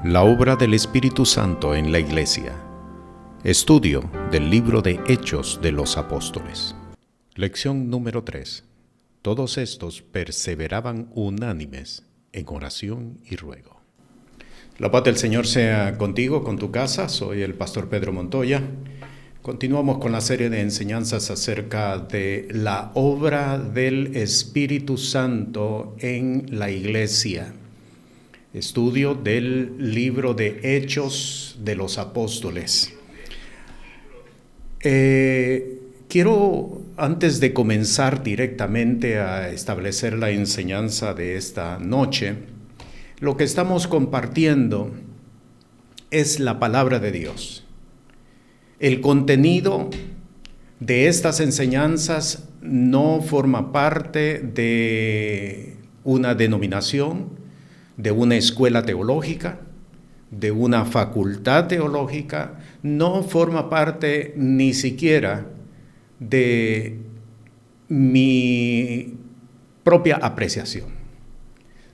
La obra del Espíritu Santo en la Iglesia. Estudio del libro de Hechos de los Apóstoles. Lección número 3. Todos estos perseveraban unánimes en oración y ruego. La paz del Señor sea contigo, con tu casa. Soy el pastor Pedro Montoya. Continuamos con la serie de enseñanzas acerca de la obra del Espíritu Santo en la Iglesia. Estudio del libro de Hechos de los Apóstoles. Quiero, antes de comenzar directamente a establecer la enseñanza de esta noche, lo que estamos compartiendo es la palabra de Dios. El contenido de estas enseñanzas no forma parte de una denominación, de una escuela teológica, de una facultad teológica, no forma parte ni siquiera de mi propia apreciación.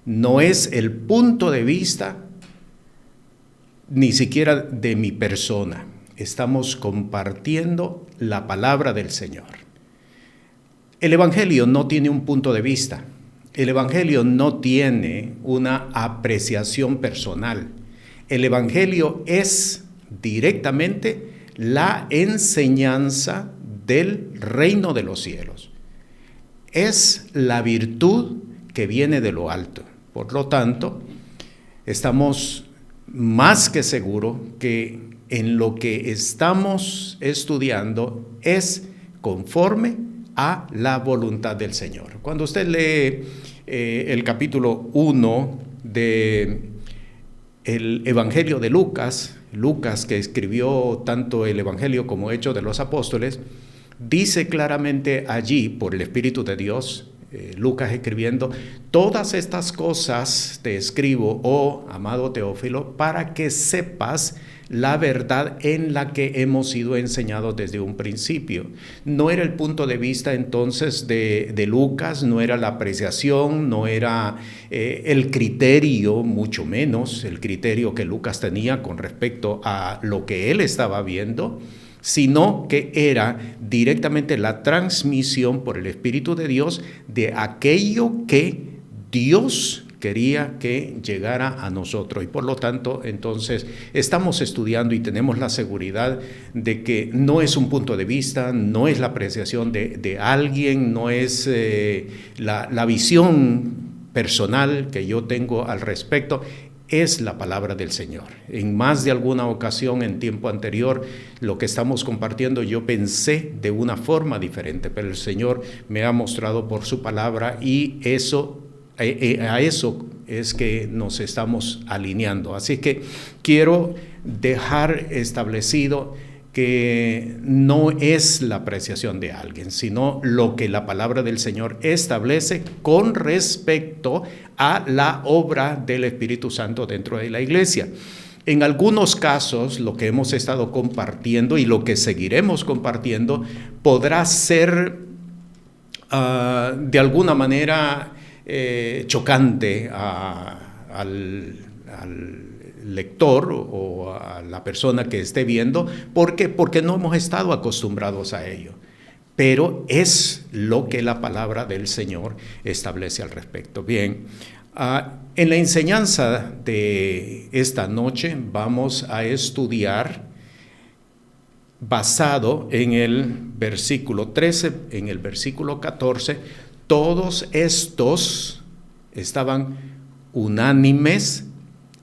No es el punto de vista ni siquiera de mi persona. Estamos compartiendo la palabra del Señor. El Evangelio no tiene un punto de vista. El Evangelio no tiene una apreciación personal. El Evangelio es directamente la enseñanza del reino de los cielos. Es la virtud que viene de lo alto. Por lo tanto, estamos más que seguros que en lo que estamos estudiando es conforme a la voluntad del Señor. Cuando usted lee el capítulo 1 del Evangelio de Lucas, que escribió tanto el Evangelio como Hechos de los Apóstoles, dice claramente allí, por el Espíritu de Dios, Lucas escribiendo: todas estas cosas te escribo, oh amado Teófilo, para que sepas la verdad en la que hemos sido enseñados desde un principio. No era el punto de vista entonces de Lucas, no era la apreciación, no era el criterio, mucho menos el criterio que Lucas tenía con respecto a lo que él estaba viendo, sino que era directamente la transmisión por el Espíritu de Dios de aquello que Dios quería que llegara a nosotros. Y por lo tanto, entonces, estamos estudiando y tenemos la seguridad de que no es un punto de vista, no es la apreciación de alguien, no es la visión personal que yo tengo al respecto. Es la palabra del Señor. En más de alguna ocasión en tiempo anterior, lo que estamos compartiendo, yo pensé de una forma diferente, pero el Señor me ha mostrado por su palabra y a eso es que nos estamos alineando. Así que quiero dejar establecido que no es la apreciación de alguien, sino lo que la palabra del Señor establece con respecto a la obra del Espíritu Santo dentro de la iglesia. En algunos casos, lo que hemos estado compartiendo y lo que seguiremos compartiendo podrá ser de alguna manera chocante al lector o a la persona que esté viendo. ¿Por qué? Porque no hemos estado acostumbrados a ello. Pero es lo que la palabra del Señor establece al respecto. Bien, en la enseñanza de esta noche vamos a estudiar, basado en el versículo 13, en el versículo 14, todos estos estaban unánimes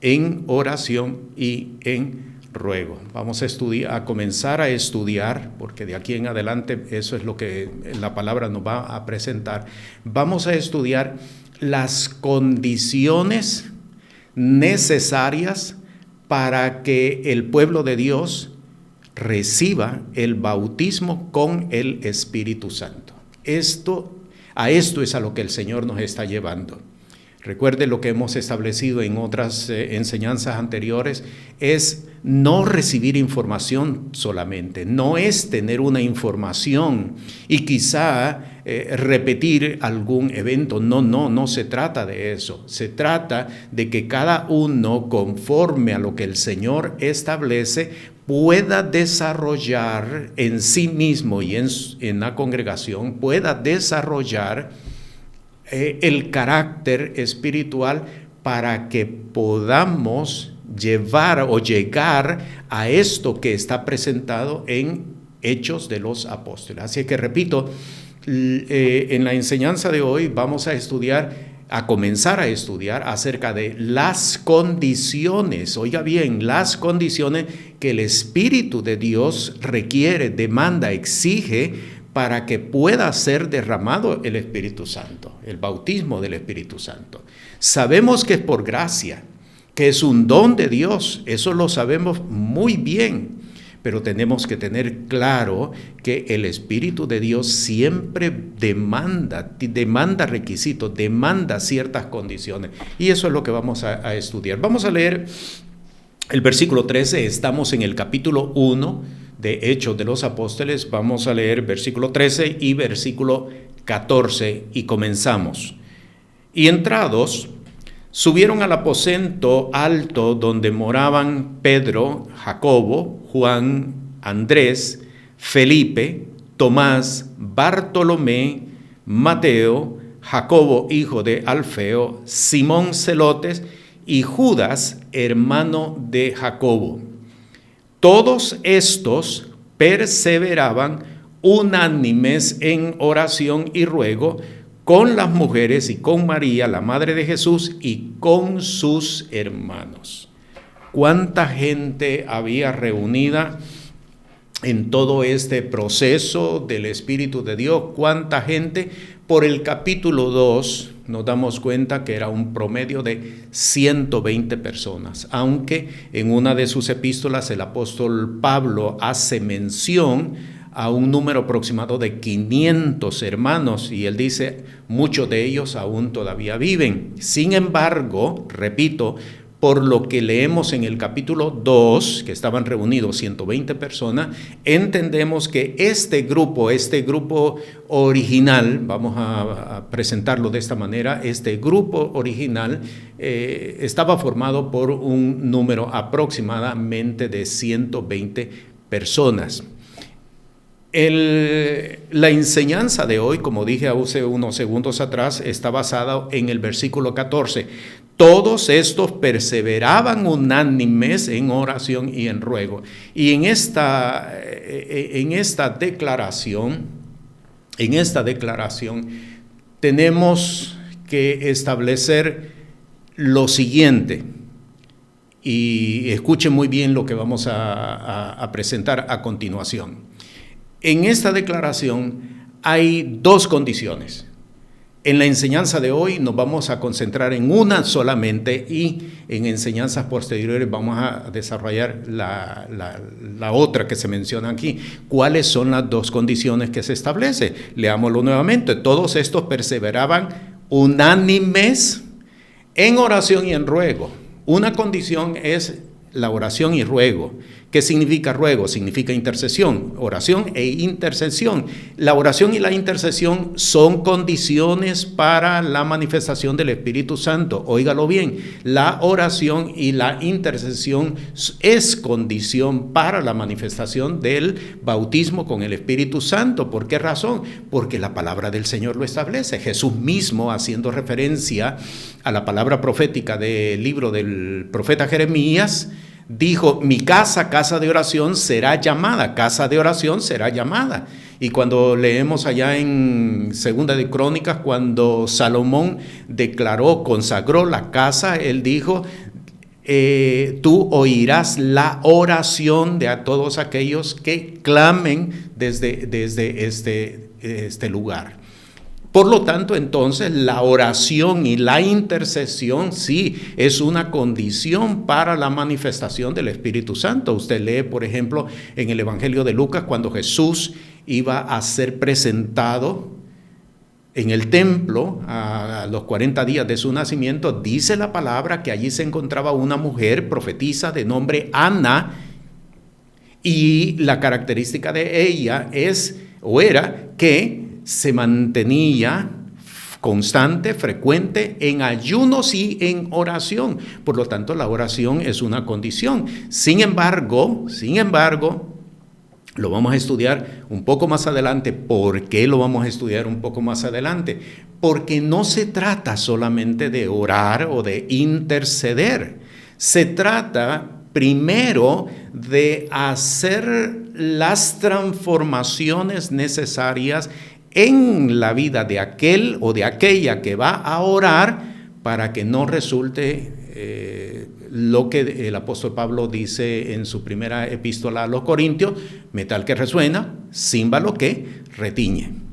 en oración y en ruego. Vamos a comenzar a estudiar, porque de aquí en adelante eso es lo que la palabra nos va a presentar. Vamos a estudiar las condiciones necesarias para que el pueblo de Dios reciba el bautismo con el Espíritu Santo. A esto es a lo que el Señor nos está llevando. Recuerde lo que hemos establecido en otras enseñanzas anteriores, es no recibir información solamente, no es tener una información y quizá repetir algún evento, no se trata de eso, se trata de que cada uno, conforme a lo que el Señor establece, pueda desarrollar en sí mismo y en la congregación, pueda desarrollar el carácter espiritual para que podamos llevar o llegar a esto que está presentado en Hechos de los Apóstoles. Así que repito, en la enseñanza de hoy vamos a comenzar a estudiar acerca de las condiciones, oiga bien, las condiciones que el Espíritu de Dios requiere, demanda, exige para que pueda ser derramado el Espíritu Santo, el bautismo del Espíritu Santo. Sabemos que es por gracia, que es un don de Dios, eso lo sabemos muy bien, pero tenemos que tener claro que el Espíritu de Dios siempre demanda requisitos, demanda ciertas condiciones, y eso es lo que vamos a estudiar. Vamos a leer el versículo 13, estamos en el capítulo 1 de Hechos de los Apóstoles. Vamos a leer versículo 13 y versículo 14 y comenzamos. Y entrados, subieron al aposento alto donde moraban Pedro, Jacobo, Juan, Andrés, Felipe, Tomás, Bartolomé, Mateo, Jacobo, hijo de Alfeo, Simón Celotes y Judas, hermano de Jacobo. Todos estos perseveraban unánimes en oración y ruego con las mujeres y con María, la madre de Jesús, y con sus hermanos. ¿Cuánta gente había reunida en todo este proceso del Espíritu de Dios? ¿Cuánta gente? Por el capítulo 2 nos damos cuenta que era un promedio de 120 personas, aunque en una de sus epístolas el apóstol Pablo hace mención a un número aproximado de 500 hermanos y él dice, muchos de ellos aún todavía viven. Sin embargo, repito, por lo que leemos en el capítulo 2, que estaban reunidos 120 personas, entendemos que este grupo original, vamos a presentarlo de esta manera, este grupo original estaba formado por un número aproximadamente de 120 personas. La enseñanza de hoy, como dije hace unos segundos atrás, está basada en el versículo 14. Todos estos perseveraban unánimes en oración y en ruego. Y en esta declaración tenemos que establecer lo siguiente. Y escuchen muy bien lo que vamos a presentar a continuación. En esta declaración hay dos condiciones. En la enseñanza de hoy nos vamos a concentrar en una solamente y en enseñanzas posteriores vamos a desarrollar la otra que se menciona aquí. ¿Cuáles son las dos condiciones que se establecen? Leámoslo nuevamente. Todos estos perseveraban unánimes en oración y en ruego. Una condición es la oración y ruego. ¿Qué significa ruego? Significa intercesión, oración e intercesión. La oración y la intercesión son condiciones para la manifestación del Espíritu Santo. Óigalo bien, la oración y la intercesión es condición para la manifestación del bautismo con el Espíritu Santo. ¿Por qué razón? Porque la palabra del Señor lo establece. Jesús mismo, haciendo referencia a la palabra profética del libro del profeta Jeremías, dijo, mi casa, casa de oración será llamada, casa de oración será llamada. Y cuando leemos allá en Segunda de Crónicas, cuando Salomón declaró, consagró la casa, él dijo, tú oirás la oración de a todos aquellos que clamen desde este lugar. Por lo tanto, entonces, la oración y la intercesión sí es una condición para la manifestación del Espíritu Santo. Usted lee, por ejemplo, en el Evangelio de Lucas, cuando Jesús iba a ser presentado en el templo, a los 40 días de su nacimiento, dice la palabra que allí se encontraba una mujer profetisa de nombre Ana, y la característica de ella era que se mantenía constante, frecuente, en ayunos y en oración. Por lo tanto, la oración es una condición. Sin embargo, lo vamos a estudiar un poco más adelante. ¿Por qué lo vamos a estudiar un poco más adelante? Porque no se trata solamente de orar o de interceder. Se trata primero de hacer las transformaciones necesarias en la vida de aquel o de aquella que va a orar, para que no resulte lo que el apóstol Pablo dice en su primera epístola a los Corintios: metal que resuena, címbalo que retiñe.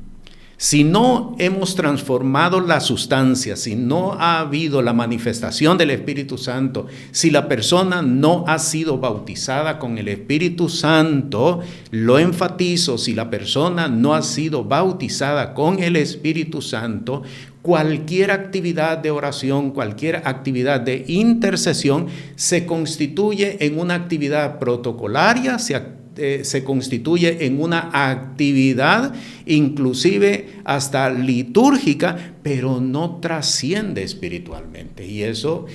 Si no hemos transformado la sustancia, si no ha habido la manifestación del Espíritu Santo, si la persona no ha sido bautizada con el Espíritu Santo, lo enfatizo, si la persona no ha sido bautizada con el Espíritu Santo, cualquier actividad de oración, cualquier actividad de intercesión se constituye en una actividad protocolaria, se constituye en una actividad inclusive hasta litúrgica, pero no trasciende espiritualmente. Y eso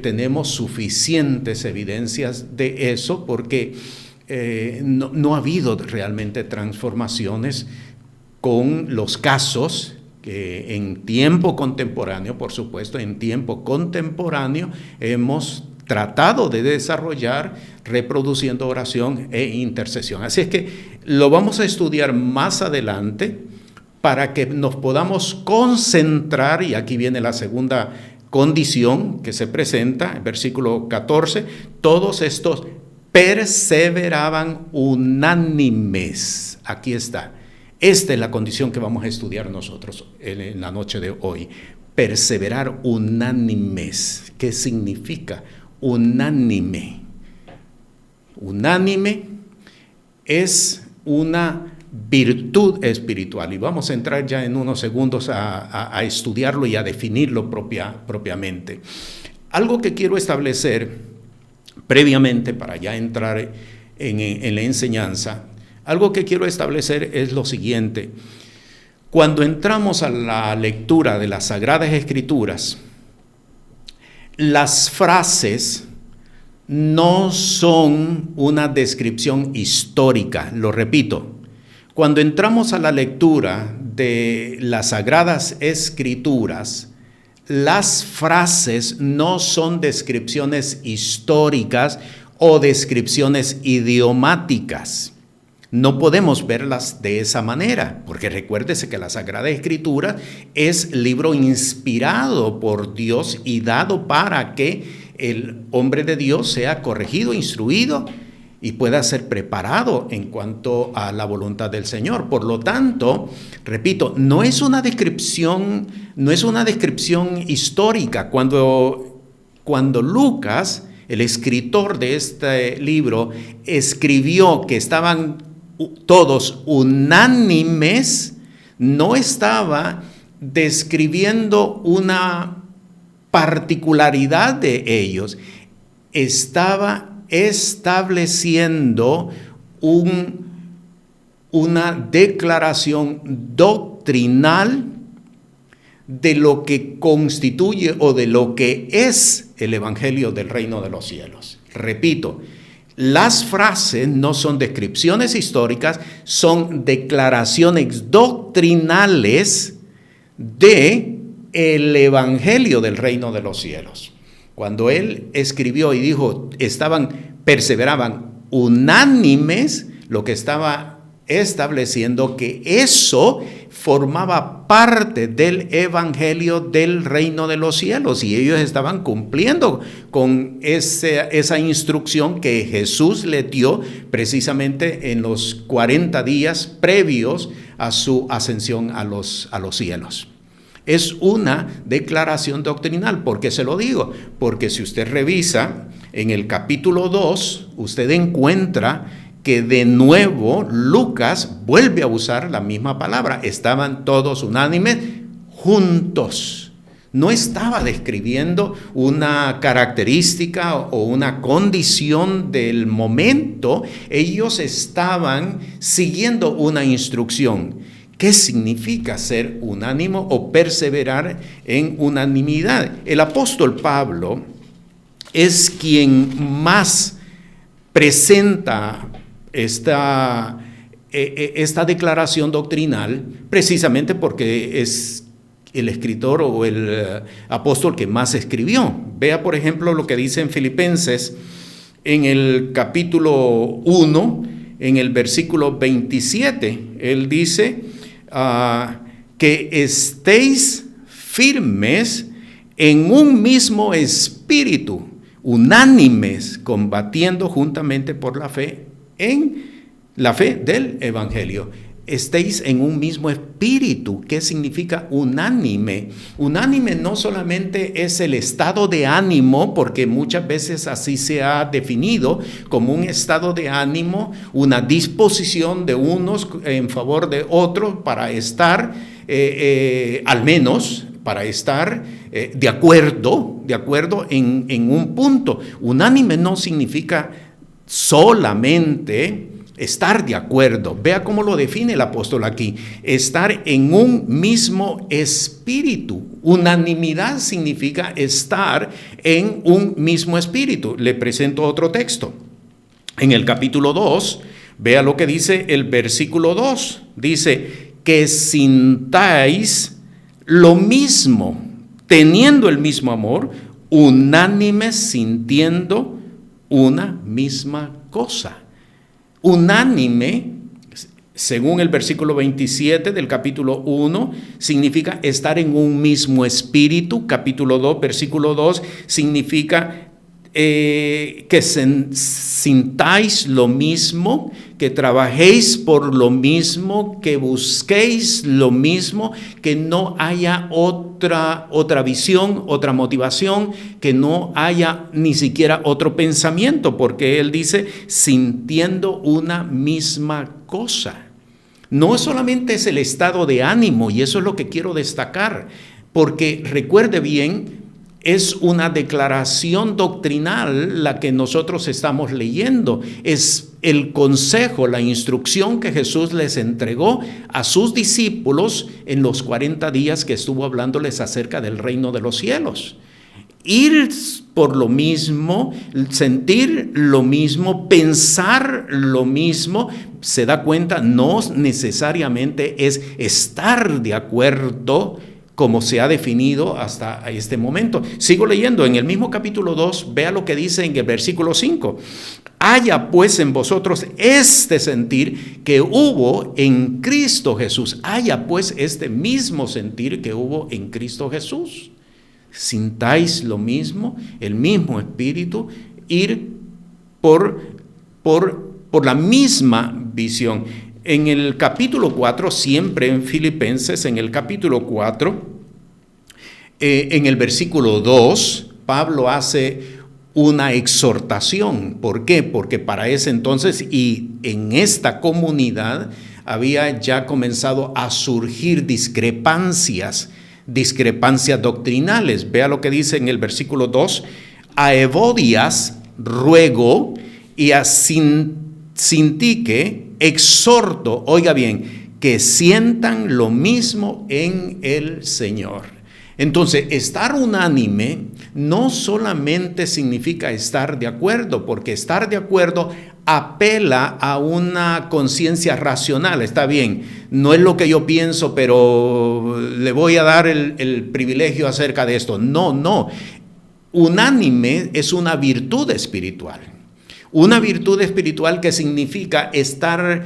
tenemos suficientes evidencias de eso, porque no ha habido realmente transformaciones con los casos que en tiempo contemporáneo, por supuesto, en tiempo contemporáneo hemos tratado de desarrollar, reproduciendo oración e intercesión. Así es que lo vamos a estudiar más adelante para que nos podamos concentrar, y aquí viene la segunda condición que se presenta, en versículo 14, todos estos perseveraban unánimes. Aquí está. Esta es la condición que vamos a estudiar nosotros en la noche de hoy. Perseverar unánimes. ¿Qué significa unánime? Unánime es una virtud espiritual, y vamos a entrar ya en unos segundos a estudiarlo y a definirlo propiamente. Algo que quiero establecer previamente para ya entrar en la enseñanza, algo que quiero establecer es lo siguiente. Cuando entramos a la lectura de las Sagradas Escrituras, las frases no son una descripción histórica, lo repito. Cuando entramos a la lectura de las Sagradas Escrituras, las frases no son descripciones históricas o descripciones idiomáticas. No podemos verlas de esa manera, porque recuérdese que la Sagrada Escritura es libro inspirado por Dios y dado para que el hombre de Dios sea corregido, instruido y pueda ser preparado en cuanto a la voluntad del Señor. Por lo tanto, repito, no es una descripción histórica. Cuando Lucas, el escritor de este libro, escribió que estaban todos unánimes, no estaba describiendo una particularidad de ellos, estaba estableciendo una declaración doctrinal de lo que constituye o de lo que es el Evangelio del Reino de los Cielos. Repito, las frases no son descripciones históricas, son declaraciones doctrinales de el Evangelio del Reino de los Cielos. Cuando él escribió y dijo, perseveraban unánimes, lo que estaba estableciendo que eso formaba parte del Evangelio del Reino de los Cielos, y ellos estaban cumpliendo con esa instrucción que Jesús les dio precisamente en los 40 días previos a su ascensión a los cielos. Es una declaración doctrinal. ¿Por qué se lo digo? Porque si usted revisa en el capítulo 2, usted encuentra que de nuevo Lucas vuelve a usar la misma palabra. Estaban todos unánimes, juntos. No estaba describiendo una característica o una condición del momento. Ellos estaban siguiendo una instrucción. ¿Qué significa ser unánime o perseverar en unanimidad? El apóstol Pablo es quien más presenta esta declaración doctrinal, precisamente porque es el escritor o el apóstol que más escribió. Vea, por ejemplo, lo que dice en Filipenses, en el capítulo 1, en el versículo 27. Él dice que estéis firmes en un mismo espíritu, unánimes, combatiendo juntamente por la fe, en la fe del evangelio. Estéis en un mismo espíritu. ¿Qué significa unánime? Unánime no solamente es el estado de ánimo, porque muchas veces así se ha definido como un estado de ánimo, una disposición de unos en favor de otros para estar, al menos para estar de acuerdo en un punto. Unánime no significa solamente estar de acuerdo. Vea cómo lo define el apóstol aquí. Estar en un mismo espíritu. Unanimidad significa estar en un mismo espíritu. Le presento otro texto. En el capítulo 2, vea lo que dice el versículo 2. Dice, que sintáis lo mismo, teniendo el mismo amor, unánimes, sintiendo una misma cosa. Unánime, según el versículo 27 del capítulo 1, significa estar en un mismo espíritu. Capítulo 2, versículo 2, significa que sintáis lo mismo, que trabajéis por lo mismo, que busquéis lo mismo, que no haya otra visión, otra motivación, que no haya ni siquiera otro pensamiento, porque él dice sintiendo una misma cosa. No solamente es el estado de ánimo, y eso es lo que quiero destacar, porque recuerde bien, es una declaración doctrinal la que nosotros estamos leyendo. Es el consejo, la instrucción que Jesús les entregó a sus discípulos en los 40 días que estuvo hablándoles acerca del reino de los cielos. Ir por lo mismo, sentir lo mismo, pensar lo mismo, se da cuenta, no necesariamente es estar de acuerdo como se ha definido hasta este momento. Sigo leyendo en el mismo capítulo 2, vea lo que dice en el versículo 5. Haya pues en vosotros este sentir que hubo en Cristo Jesús. Haya pues este mismo sentir que hubo en Cristo Jesús. Sintáis lo mismo, el mismo espíritu, ir por la misma visión. En el capítulo 4, siempre en Filipenses, en el capítulo 4, en el versículo 2, Pablo hace una exhortación. ¿Por qué? Porque para ese entonces y en esta comunidad había ya comenzado a surgir discrepancias doctrinales. Vea lo que dice en el versículo 2, a Evodias ruego y a Sintique exhorto, oiga bien, que sientan lo mismo en el Señor. Entonces, estar unánime no solamente significa estar de acuerdo, porque estar de acuerdo apela a una conciencia racional. Está bien, no es lo que yo pienso, pero le voy a dar el privilegio acerca de esto. No. Unánime es una virtud espiritual. Una virtud espiritual que significa estar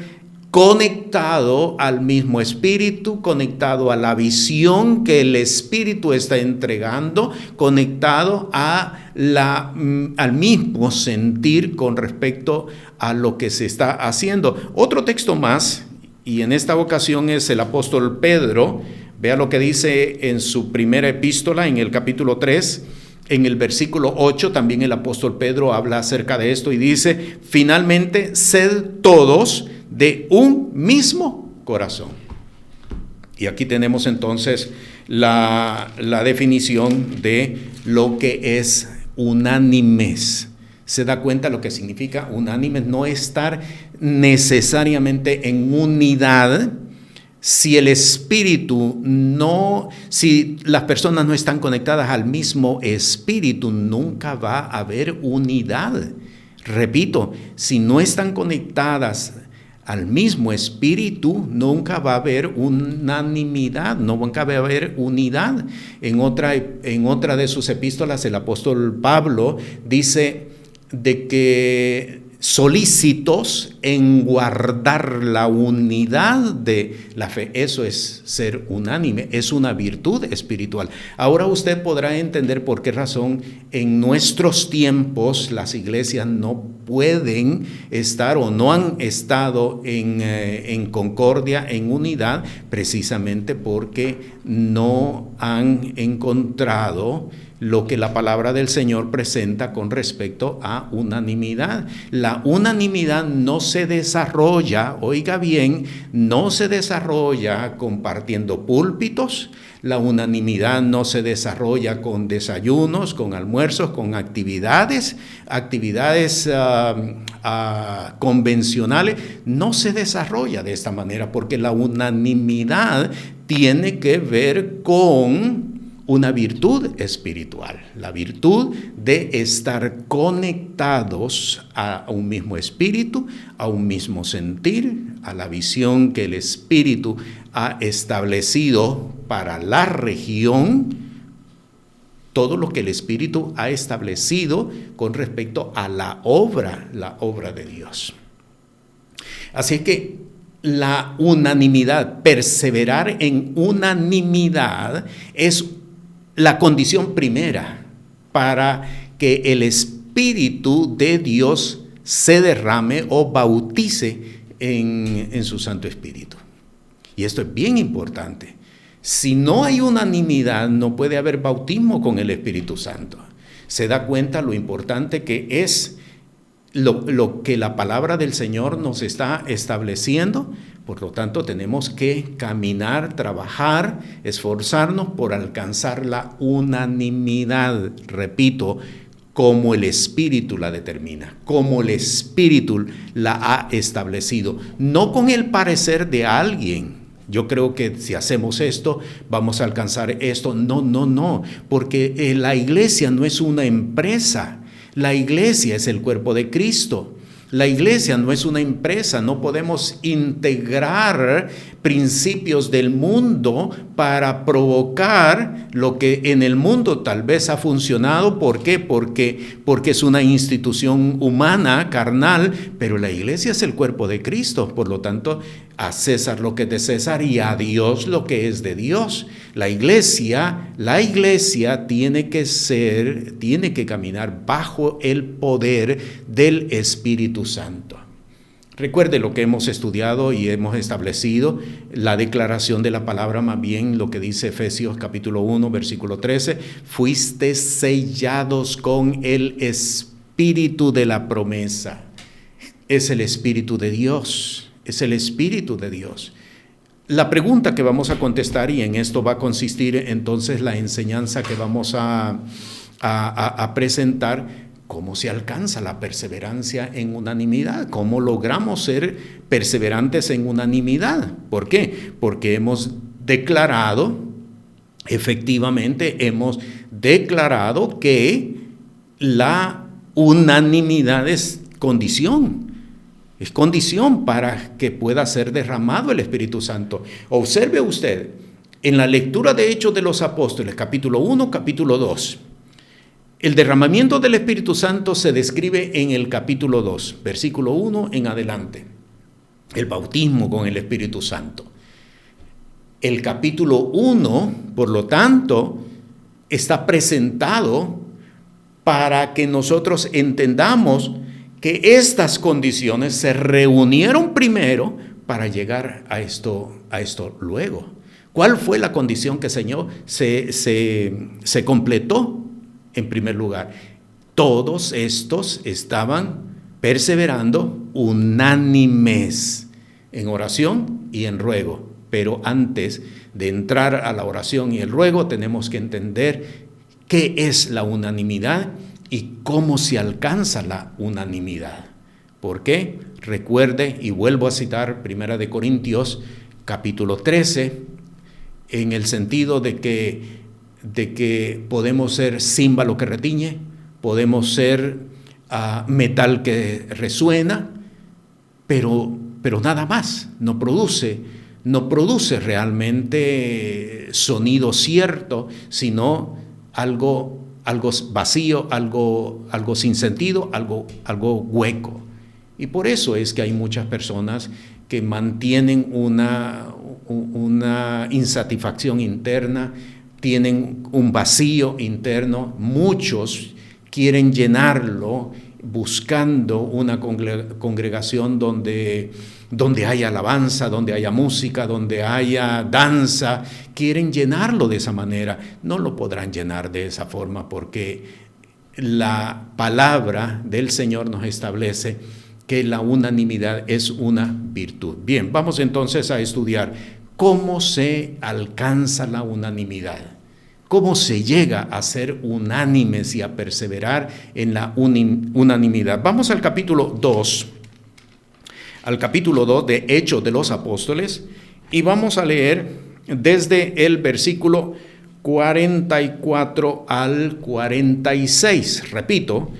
conectado al mismo espíritu, conectado a la visión que el espíritu está entregando, conectado al mismo sentir con respecto a lo que se está haciendo. Otro texto más, y en esta ocasión es el apóstol Pedro. Vea lo que dice en su primera epístola, en el capítulo 3, en el versículo 8, también el apóstol Pedro habla acerca de esto y dice, finalmente, sed todos de un mismo corazón. Y aquí tenemos entonces la definición de lo que es unánimes. Se da cuenta lo que significa unánimes, no estar necesariamente en unidad. Si el espíritu si las personas no están conectadas al mismo espíritu, nunca va a haber unidad. Repito, si no están conectadas al mismo espíritu, nunca va a haber unanimidad, nunca va a haber unidad. En otra de sus epístolas, el apóstol Pablo dice de que solícitos en guardar la unidad de la fe. Eso es ser unánime, es una virtud espiritual. Ahora usted podrá entender por qué razón en nuestros tiempos las iglesias no pueden estar o no han estado en concordia, en unidad, precisamente porque no han encontrado lo que la palabra del Señor presenta con respecto a unanimidad. La unanimidad no se desarrolla, oiga bien, no se desarrolla compartiendo púlpitos. La unanimidad no se desarrolla con desayunos, con almuerzos, con actividades convencionales. No se desarrolla de esta manera porque la unanimidad tiene que ver con una virtud espiritual, la virtud de estar conectados a un mismo espíritu, a un mismo sentir, a la visión que el espíritu ha establecido para la región, todo lo que el espíritu ha establecido con respecto a la obra de Dios. Así que la unanimidad, perseverar en unanimidad es la condición primera para que el Espíritu de Dios se derrame o bautice en su Santo Espíritu. Y esto es bien importante. Si no hay unanimidad, no puede haber bautismo con el Espíritu Santo. Se da cuenta lo importante que es lo que la palabra del Señor nos está estableciendo. Por lo tanto, tenemos que caminar, trabajar, esforzarnos por alcanzar la unanimidad. Repito, como el Espíritu la determina, como el Espíritu la ha establecido, no con el parecer de alguien. Yo creo que si hacemos esto, vamos a alcanzar esto. No, porque la iglesia no es una empresa. La iglesia es el cuerpo de Cristo. La iglesia no es una empresa, no podemos integrar principios del mundo para provocar lo que en el mundo tal vez ha funcionado. ¿Por qué? Porque es una institución humana, carnal, pero la iglesia es el cuerpo de Cristo. Por lo tanto, a César lo que es de César y a Dios lo que es de Dios. La iglesia tiene que caminar bajo el poder del Espíritu Santo. Recuerde lo que hemos estudiado y hemos establecido, la declaración de la palabra, más bien lo que dice Efesios capítulo 1, versículo 13, fuiste sellados con el Espíritu de la promesa. Es el Espíritu de Dios, es el Espíritu de Dios. La pregunta que vamos a contestar, y en esto va a consistir entonces la enseñanza que vamos a presentar, ¿cómo se alcanza la perseverancia en unanimidad? ¿Cómo logramos ser perseverantes en unanimidad? ¿Por qué? Porque hemos declarado, efectivamente hemos declarado que la unanimidad es condición. Es condición para que pueda ser derramado el Espíritu Santo. Observe usted, en la lectura de Hechos de los Apóstoles, capítulo 1, capítulo 2, el derramamiento del Espíritu Santo se describe en el capítulo 2, versículo 1 en adelante. El bautismo con el Espíritu Santo. El capítulo 1, por lo tanto, está presentado para que nosotros entendamos que estas condiciones se reunieron primero para llegar a esto luego. ¿Cuál fue la condición que Señor se completó? En primer lugar, todos estos estaban perseverando unánimes en oración y en ruego. Pero antes de entrar a la oración y el ruego, tenemos que entender qué es la unanimidad y cómo se alcanza la unanimidad. ¿Por qué? Recuerde, y vuelvo a citar 1 Corintios capítulo 13, en el sentido de que podemos ser címbalo que retiñe, podemos ser metal que resuena, pero nada más, no produce realmente sonido cierto, sino algo vacío, algo sin sentido, algo hueco. Y por eso es que hay muchas personas que mantienen una insatisfacción interna, tienen un vacío interno. Muchos quieren llenarlo buscando una congregación donde haya alabanza, donde haya música, donde haya danza. Quieren llenarlo de esa manera. No lo podrán llenar de esa forma, porque la palabra del Señor nos establece que la unanimidad es una virtud. Bien, vamos entonces a estudiar cómo se alcanza la unanimidad. ¿Cómo se llega a ser unánimes y a perseverar en la unanimidad? Vamos al capítulo 2 de Hechos de los Apóstoles, y vamos a leer desde el versículo 44 al 46. Repito,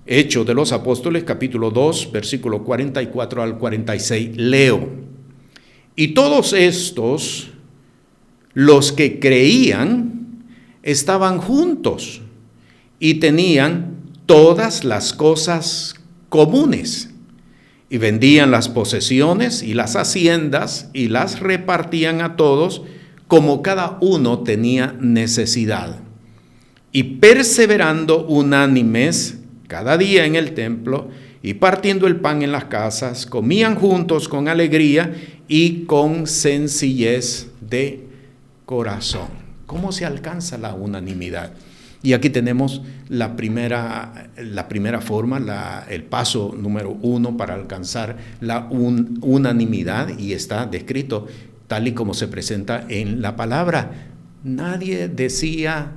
Hechos de los Apóstoles, capítulo 2, versículo 44 al 46. Leo: y todos estos, los que creían, estaban juntos y tenían todas las cosas comunes, y vendían las posesiones y las haciendas y las repartían a todos como cada uno tenía necesidad. Y perseverando unánimes cada día en el templo y partiendo el pan en las casas, comían juntos con alegría y con sencillez de corazón. ¿Cómo se alcanza la unanimidad? Y aquí tenemos la primera forma, el paso número 1 para alcanzar la unanimidad, y está descrito tal y como se presenta en la palabra. Nadie decía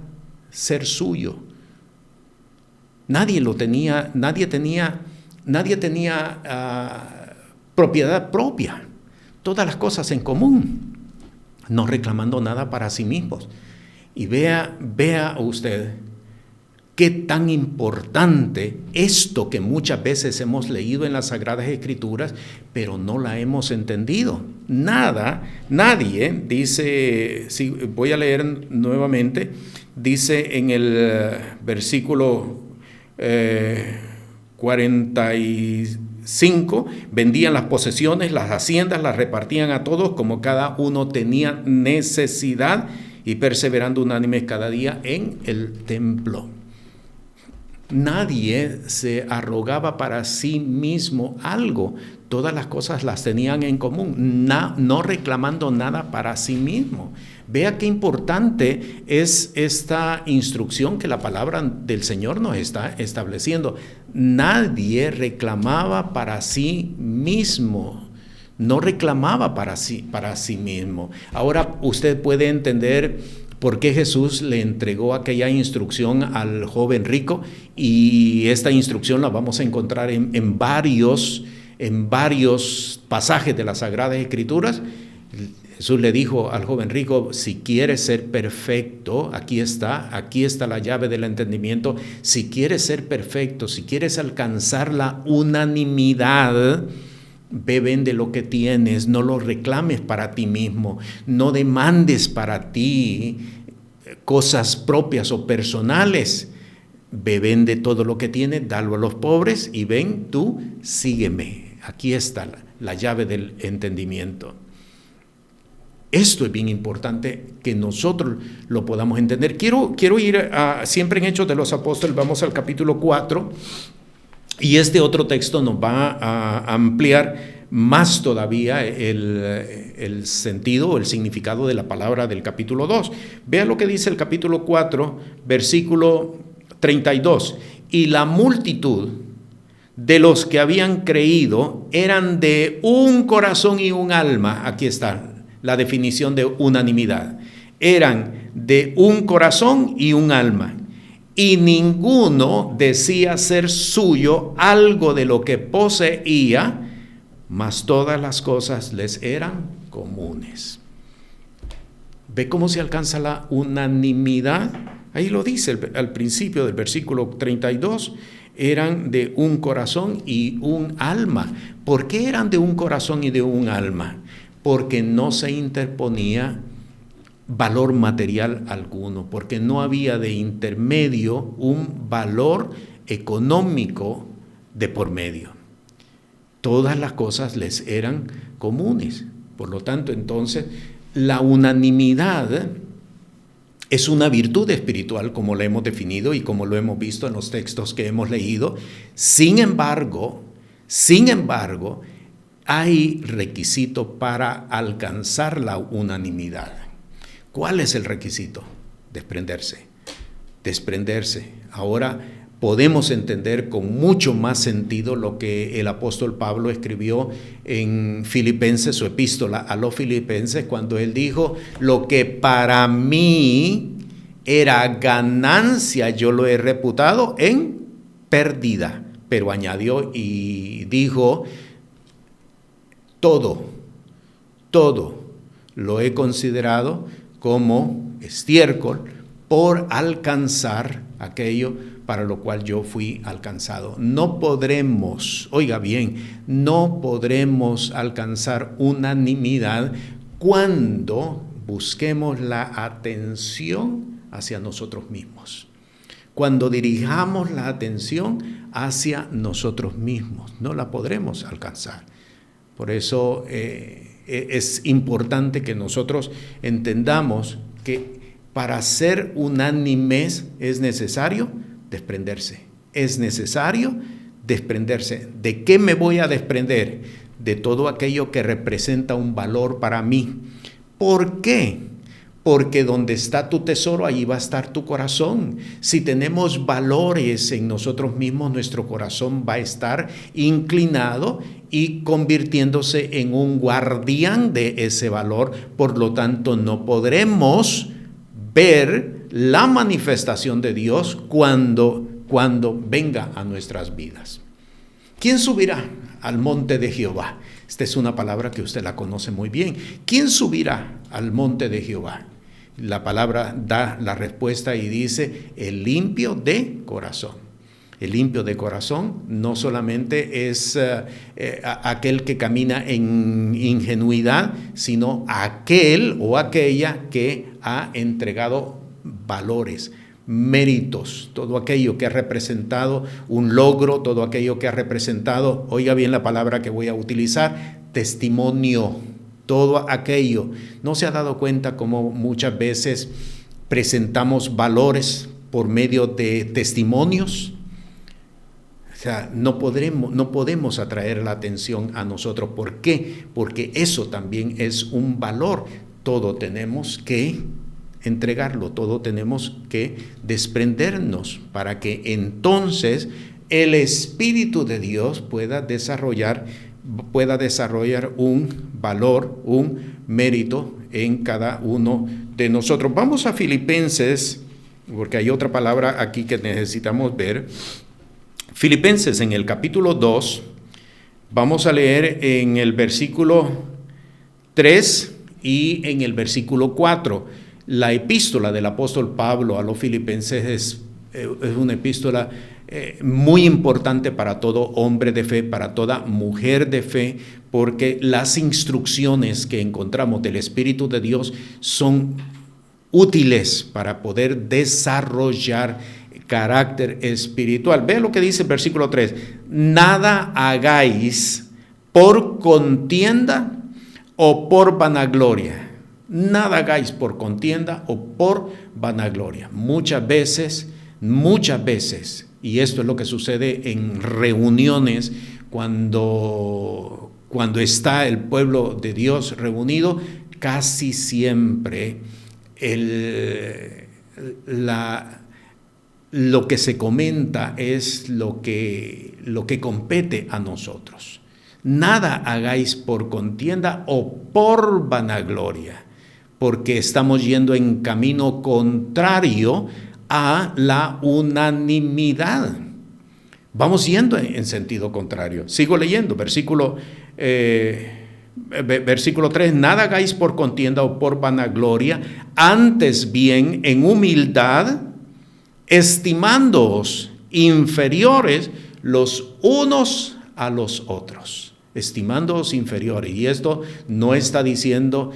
ser suyo. Nadie tenía propiedad propia. Todas las cosas en común, no reclamando nada para sí mismos. Y vea usted qué tan importante esto que muchas veces hemos leído en las Sagradas Escrituras, pero no la hemos entendido. Nadie, dice, si voy a leer nuevamente, dice en el versículo 45, vendían las posesiones, las haciendas, las repartían a todos como cada uno tenía necesidad, y perseverando unánimes cada día en el templo. Nadie se arrogaba para sí mismo algo. Todas las cosas las tenían en común, no reclamando nada para sí mismo. Vea qué importante es esta instrucción que la palabra del Señor nos está estableciendo. Nadie reclamaba para sí mismo. No reclamaba para sí mismo. Ahora usted puede entender por qué Jesús le entregó aquella instrucción al joven rico, y esta instrucción la vamos a encontrar en varios pasajes de las Sagradas Escrituras. Jesús le dijo al joven rico: si quieres ser perfecto, aquí está la llave del entendimiento. Si quieres ser perfecto, si quieres alcanzar la unanimidad, ve, vende lo que tienes, no lo reclames para ti mismo, no demandes para ti cosas propias o personales. Ve, vende todo lo que tienes, dalo a los pobres y ven, tú sígueme. Aquí está la llave del entendimiento. Esto es bien importante que nosotros lo podamos entender. Quiero ir siempre en Hechos de los Apóstoles, vamos al capítulo 4. Y este otro texto nos va a ampliar más todavía el sentido o el significado de la palabra del capítulo 2. Vea lo que dice el capítulo 4, versículo 32. Y la multitud de los que habían creído eran de un corazón y un alma. Aquí está la definición de unanimidad. Eran de un corazón y un alma, y ninguno decía ser suyo algo de lo que poseía, mas todas las cosas les eran comunes. ¿Ve cómo se alcanza la unanimidad? Ahí lo dice al principio del versículo 32, eran de un corazón y un alma. ¿Por qué eran de un corazón y de un alma? Porque no se interponía valor material alguno, porque no había de intermedio un valor económico de por medio. Todas las cosas les eran comunes. Por lo tanto, entonces, la unanimidad es una virtud espiritual, como la hemos definido y como lo hemos visto en los textos que hemos leído. Sin embargo, hay requisito para alcanzar la unanimidad. ¿Cuál es el requisito? Desprenderse. Ahora podemos entender con mucho más sentido lo que el apóstol Pablo escribió en Filipenses, su epístola a los Filipenses, cuando él dijo: lo que para mí era ganancia, yo lo he reputado en pérdida. Pero añadió y dijo: todo lo he considerado como estiércol por alcanzar aquello para lo cual yo fui alcanzado. No podremos alcanzar unanimidad cuando busquemos la atención hacia nosotros mismos. Cuando dirijamos la atención hacia nosotros mismos, no la podremos alcanzar. Por eso es importante que nosotros entendamos que para ser unánimes es necesario desprenderse. Es necesario desprenderse. ¿De qué me voy a desprender? De todo aquello que representa un valor para mí. ¿Por qué? Porque donde está tu tesoro, allí va a estar tu corazón. Si tenemos valores en nosotros mismos, nuestro corazón va a estar inclinado y convirtiéndose en un guardián de ese valor. Por lo tanto, no podremos ver la manifestación de Dios cuando venga a nuestras vidas. ¿Quién subirá al monte de Jehová? Esta es una palabra que usted la conoce muy bien. ¿Quién subirá al monte de Jehová? La palabra da la respuesta y dice: el limpio de corazón. El limpio de corazón no solamente es aquel que camina en ingenuidad, sino aquel o aquella que ha entregado valores, méritos, todo aquello que ha representado un logro, todo aquello que ha representado, oiga bien la palabra que voy a utilizar, testimonio, todo aquello. ¿No se ha dado cuenta cómo muchas veces presentamos valores por medio de testimonios? O sea, no podemos atraer la atención a nosotros. ¿Por qué? Porque eso también es un valor. Todo tenemos que entregarlo, todo tenemos que desprendernos para que entonces el Espíritu de Dios pueda desarrollar un valor, un mérito en cada uno de nosotros. Vamos a Filipenses, porque hay otra palabra aquí que necesitamos ver. Filipenses en el capítulo 2, vamos a leer en el versículo 3 y en el versículo 4. La epístola del apóstol Pablo a los Filipenses es una epístola muy importante para todo hombre de fe, para toda mujer de fe, porque las instrucciones que encontramos del Espíritu de Dios son útiles para poder desarrollar carácter espiritual. Ve lo que dice el versículo 3. Nada hagáis por contienda o por vanagloria. Nada hagáis por contienda o por vanagloria. Muchas veces, y esto es lo que sucede en reuniones cuando está el pueblo de Dios reunido, casi siempre lo que se comenta es lo que compete a nosotros. Nada hagáis por contienda o por vanagloria, porque estamos yendo en camino contrario a la unanimidad. Vamos yendo en sentido contrario. Sigo leyendo, versículo 3, nada hagáis por contienda o por vanagloria, antes bien en humildad, estimándoos inferiores los unos a los otros. Estimándoos inferiores. Y esto no está diciendo,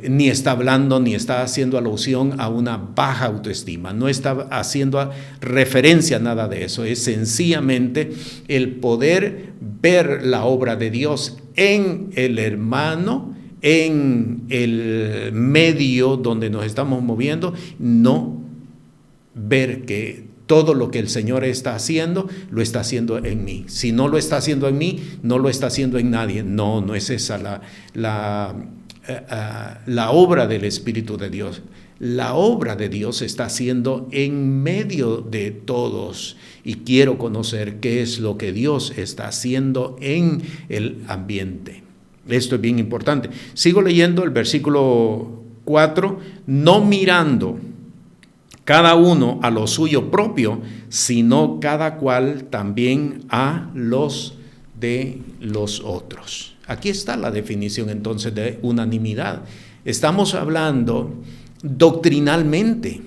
ni está hablando, ni está haciendo alusión a una baja autoestima. No está haciendo referencia a nada de eso. Es sencillamente el poder ver la obra de Dios en el hermano, en el medio donde nos estamos moviendo, no ver que todo lo que el Señor está haciendo, lo está haciendo en mí. Si no lo está haciendo en mí, no lo está haciendo en nadie. No es esa la obra del Espíritu de Dios. La obra de Dios se está haciendo en medio de todos. Y quiero conocer qué es lo que Dios está haciendo en el ambiente. Esto es bien importante. Sigo leyendo el versículo 4. No mirando cada uno a lo suyo propio, sino cada cual también a los de los otros. Aquí está la definición entonces de unanimidad. Estamos hablando doctrinalmente.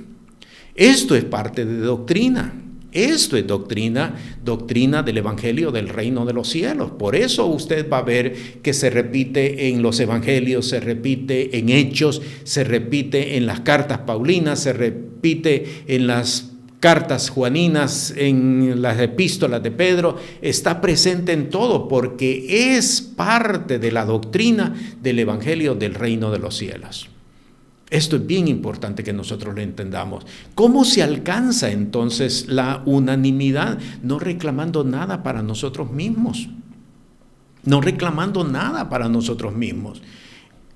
Esto es parte de doctrina. Esto es doctrina del Evangelio del Reino de los Cielos. Por eso usted va a ver que se repite en los Evangelios, se repite en Hechos, se repite en las cartas paulinas, se repite en las cartas juaninas, en las epístolas de Pedro. Está presente en todo porque es parte de la doctrina del Evangelio del Reino de los Cielos. Esto es bien importante que nosotros lo entendamos. ¿Cómo se alcanza entonces la unanimidad? No reclamando nada para nosotros mismos. No reclamando nada para nosotros mismos.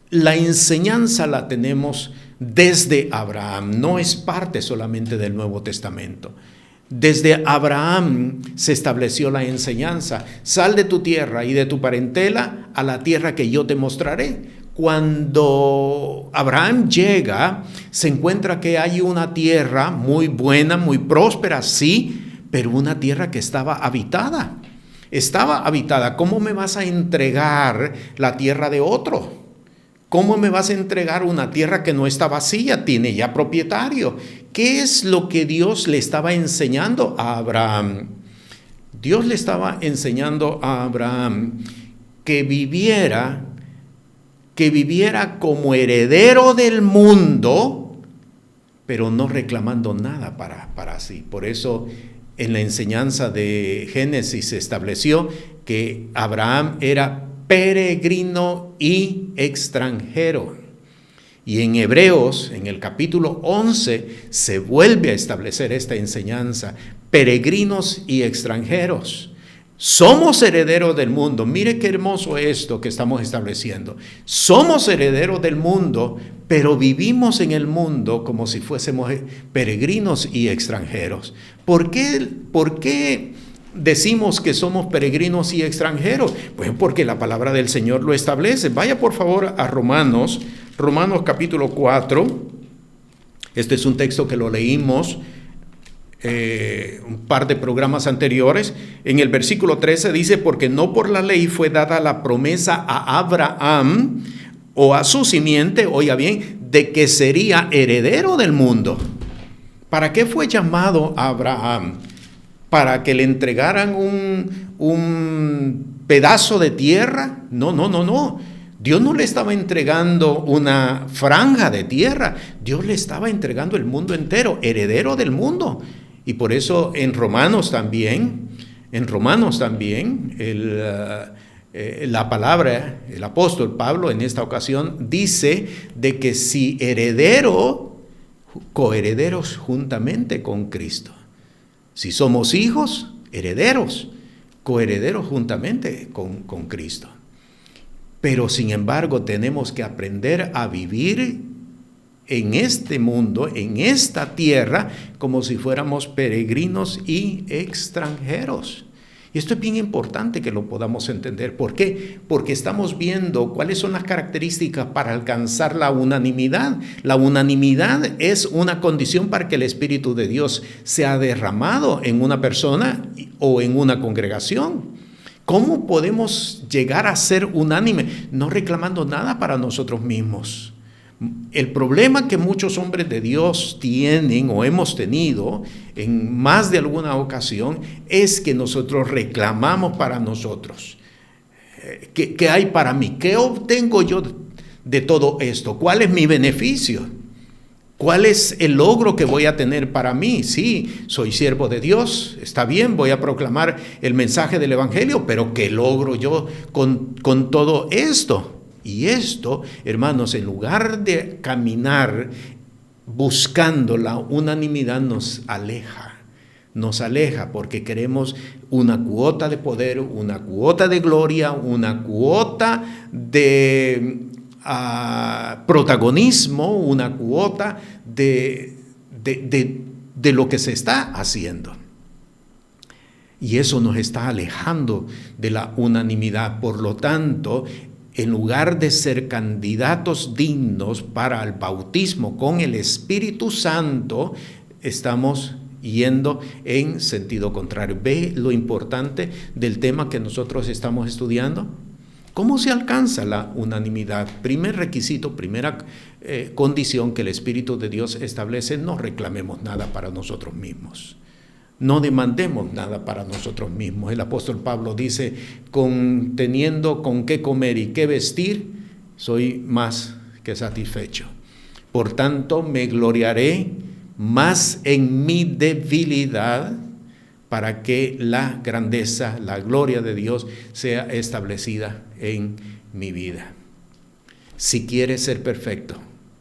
La enseñanza la tenemos desde Abraham. No es parte solamente del Nuevo Testamento. Desde Abraham se estableció la enseñanza. Sal de tu tierra y de tu parentela a la tierra que yo te mostraré. Cuando Abraham llega, se encuentra que hay una tierra muy buena, muy próspera, sí, pero una tierra que estaba habitada. Estaba habitada. ¿Cómo me vas a entregar la tierra de otro? ¿Cómo me vas a entregar una tierra que no está vacía, tiene ya propietario? ¿Qué es lo que Dios le estaba enseñando a Abraham? Dios le estaba enseñando a Abraham que viviera como heredero del mundo, pero no reclamando nada para sí. Por eso en la enseñanza de Génesis se estableció que Abraham era peregrino y extranjero. Y en Hebreos, en el capítulo 11, se vuelve a establecer esta enseñanza, peregrinos y extranjeros. Somos herederos del mundo. Mire qué hermoso esto que estamos estableciendo. Somos herederos del mundo, pero vivimos en el mundo como si fuésemos peregrinos y extranjeros. ¿Por qué decimos que somos peregrinos y extranjeros? Pues porque la palabra del Señor lo establece. Vaya por favor a Romanos capítulo 4. Este es un texto que lo leímos un par de programas anteriores. En el versículo 13 dice: porque no por la ley fue dada la promesa a Abraham o a su simiente, oiga bien, de que sería heredero del mundo. ¿Para qué fue llamado Abraham? ¿Para que le entregaran un pedazo de tierra? No. Dios no le estaba entregando una franja de tierra. Dios le estaba entregando el mundo entero, heredero del mundo. Y por eso en Romanos también, la palabra, el apóstol Pablo en esta ocasión dice de que si heredero, coherederos juntamente con Cristo. Si somos hijos, herederos, coherederos juntamente con Cristo. Pero sin embargo tenemos que aprender a vivir en este mundo, en esta tierra, como si fuéramos peregrinos y extranjeros. Y esto es bien importante que lo podamos entender. ¿Por qué? Porque estamos viendo cuáles son las características para alcanzar la unanimidad. La unanimidad es una condición para que el Espíritu de Dios sea derramado en una persona o en una congregación. ¿Cómo podemos llegar a ser unánime? No reclamando nada para nosotros mismos. El problema que muchos hombres de Dios tienen o hemos tenido en más de alguna ocasión es que nosotros reclamamos para nosotros. ¿Qué hay para mí? ¿Qué obtengo yo de todo esto? ¿Cuál es mi beneficio? ¿Cuál es el logro que voy a tener para mí? Sí, soy siervo de Dios, está bien, voy a proclamar el mensaje del Evangelio, pero ¿qué logro yo con todo esto? Y esto, hermanos, en lugar de caminar buscando la unanimidad, nos aleja porque queremos una cuota de poder, una cuota de gloria, una cuota de protagonismo, una cuota de lo que se está haciendo. Y eso nos está alejando de la unanimidad. Por lo tanto, en lugar de ser candidatos dignos para el bautismo con el Espíritu Santo, estamos yendo en sentido contrario. ¿Ve lo importante del tema que nosotros estamos estudiando? ¿Cómo se alcanza la unanimidad? Primer requisito, primera condición que el Espíritu de Dios establece: no reclamemos nada para nosotros mismos. No demandemos nada para nosotros mismos. El apóstol Pablo dice: teniendo con qué comer y qué vestir, soy más que satisfecho. Por tanto, me gloriaré más en mi debilidad, para que la grandeza, la gloria de Dios sea establecida en mi vida. Si quieres ser perfecto,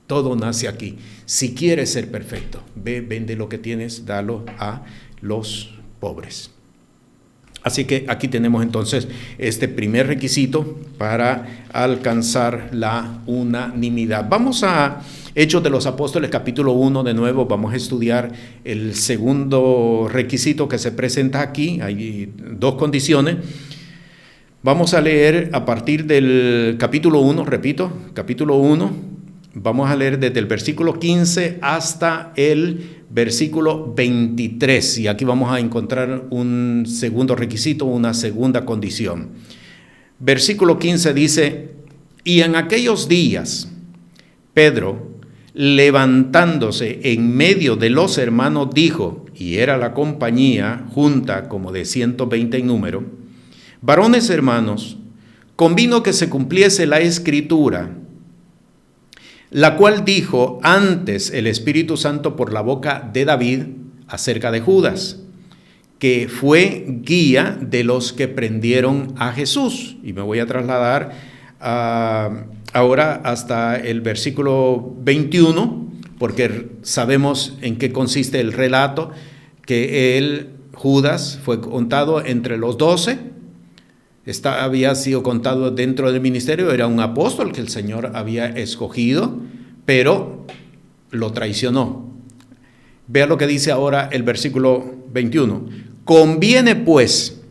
todo nace aquí. Si quieres ser perfecto, vende lo que tienes, dalo a los pobres. Así que aquí tenemos entonces este primer requisito para alcanzar la unanimidad. Vamos a Hechos de los Apóstoles, capítulo 1, de nuevo. Vamos a estudiar el segundo requisito que se presenta aquí. Hay dos condiciones. Vamos a leer a partir del capítulo 1, repito, capítulo 1. Vamos a leer desde el versículo 15 hasta el versículo 23, y aquí vamos a encontrar un segundo requisito, una segunda condición. Versículo 15 dice: y en aquellos días, Pedro, levantándose en medio de los hermanos, dijo, y era la compañía junta como de 120 en número: varones hermanos, convino que se cumpliese la Escritura, la cual dijo antes el Espíritu Santo por la boca de David acerca de Judas, que fue guía de los que prendieron a Jesús. Y me voy a trasladar ahora hasta el versículo 21, porque sabemos en qué consiste el relato, que Judas fue contado entre los 12, había sido contado dentro del ministerio, era un apóstol que el Señor había escogido, pero lo traicionó. Vea lo que dice ahora el versículo 21. Conviene pues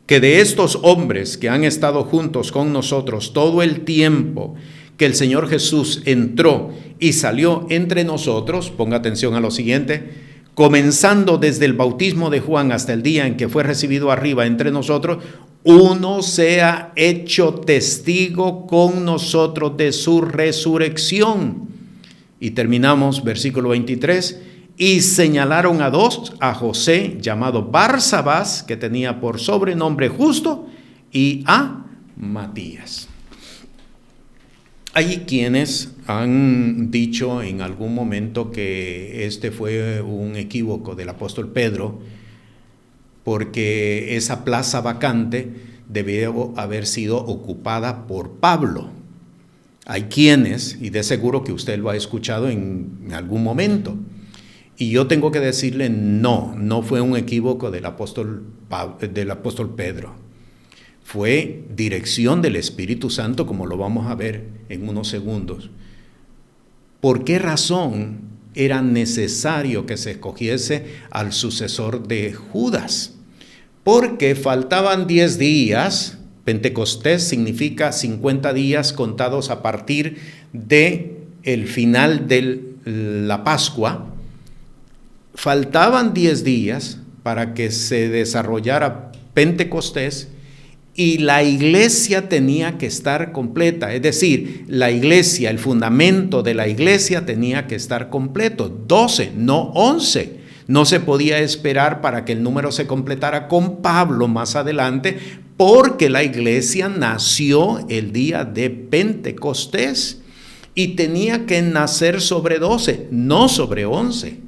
que de estos hombres que han estado juntos con nosotros todo el tiempo que el Señor Jesús entró y salió entre nosotros, ponga atención a lo siguiente, comenzando desde el bautismo de Juan hasta el día en que fue recibido arriba entre nosotros, uno sea hecho testigo con nosotros de su resurrección. Y terminamos versículo 23, y señalaron a dos, a José, llamado Barsabás, que tenía por sobrenombre Justo, y a Matías. Hay quienes han dicho en algún momento que este fue un equívoco del apóstol Pedro, porque esa plaza vacante debió haber sido ocupada por Pablo. Hay quienes, y de seguro que usted lo ha escuchado en algún momento, y yo tengo que decirle no fue un equívoco del apóstol Pedro. Fue dirección del Espíritu Santo, como lo vamos a ver en unos segundos. ¿Por qué razón era necesario que se escogiese al sucesor de Judas? porque faltaban 10 días. Pentecostés significa 50 días contados a partir de el final de la Pascua. Faltaban 10 días para que se desarrollara Pentecostés y la iglesia tenía que estar completa. Es decir, la iglesia, el fundamento de la iglesia tenía que estar completo. 12, no 11. No se podía esperar para que el número se completara con Pablo más adelante, porque la iglesia nació el día de Pentecostés y tenía que nacer sobre 12, no sobre 11.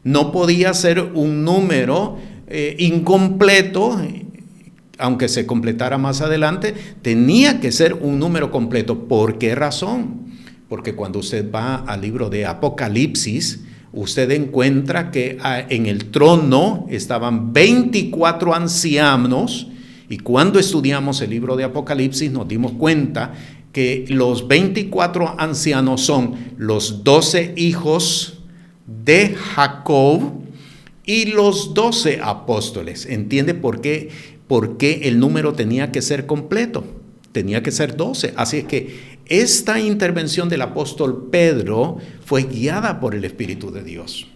No podía ser un número incompleto, aunque se completara más adelante, tenía que ser un número completo. ¿Por qué razón? Porque cuando usted va al libro de Apocalipsis, usted encuentra que en el trono estaban 24 ancianos, y cuando estudiamos el libro de Apocalipsis nos dimos cuenta que los 24 ancianos son los 12 hijos de Jacob y los 12 apóstoles. ¿Entiende por qué el número tenía que ser completo? Tenía que ser 12. Así es que esta intervención del apóstol Pedro fue guiada por el Espíritu de Dios.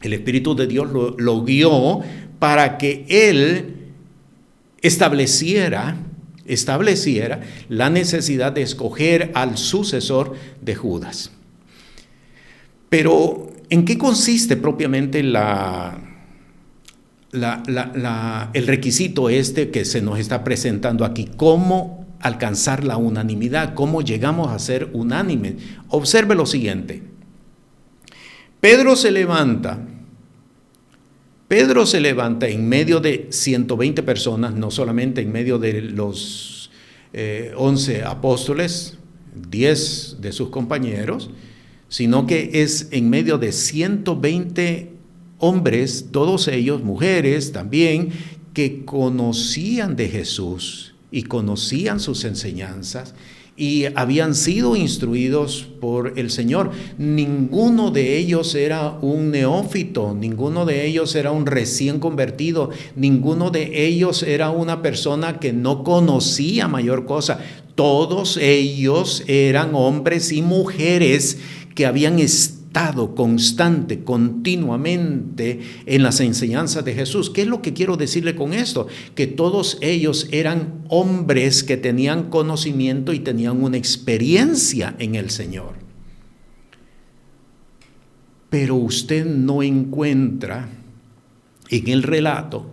El Espíritu de Dios lo guió para que él estableciera la necesidad de escoger al sucesor de Judas. Pero, ¿en qué consiste propiamente el requisito que se nos está presentando aquí? ¿Cómo alcanzar la unanimidad? ¿Cómo llegamos a ser unánimes? Observe lo siguiente. Pedro se levanta en medio de 120 personas, no solamente en medio de los 11 apóstoles, 10 de sus compañeros, sino que es en medio de 120 hombres, todos ellos mujeres también, que conocían de Jesús y conocían sus enseñanzas y habían sido instruidos por el Señor. Ninguno de ellos era un neófito, ninguno de ellos era un recién convertido, ninguno de ellos era una persona que no conocía mayor cosa. Todos ellos eran hombres y mujeres que habían estado continuamente en las enseñanzas de Jesús. ¿Qué es lo que quiero decirle con esto? Que todos ellos eran hombres que tenían conocimiento y tenían una experiencia en el Señor. Pero usted no encuentra en el relato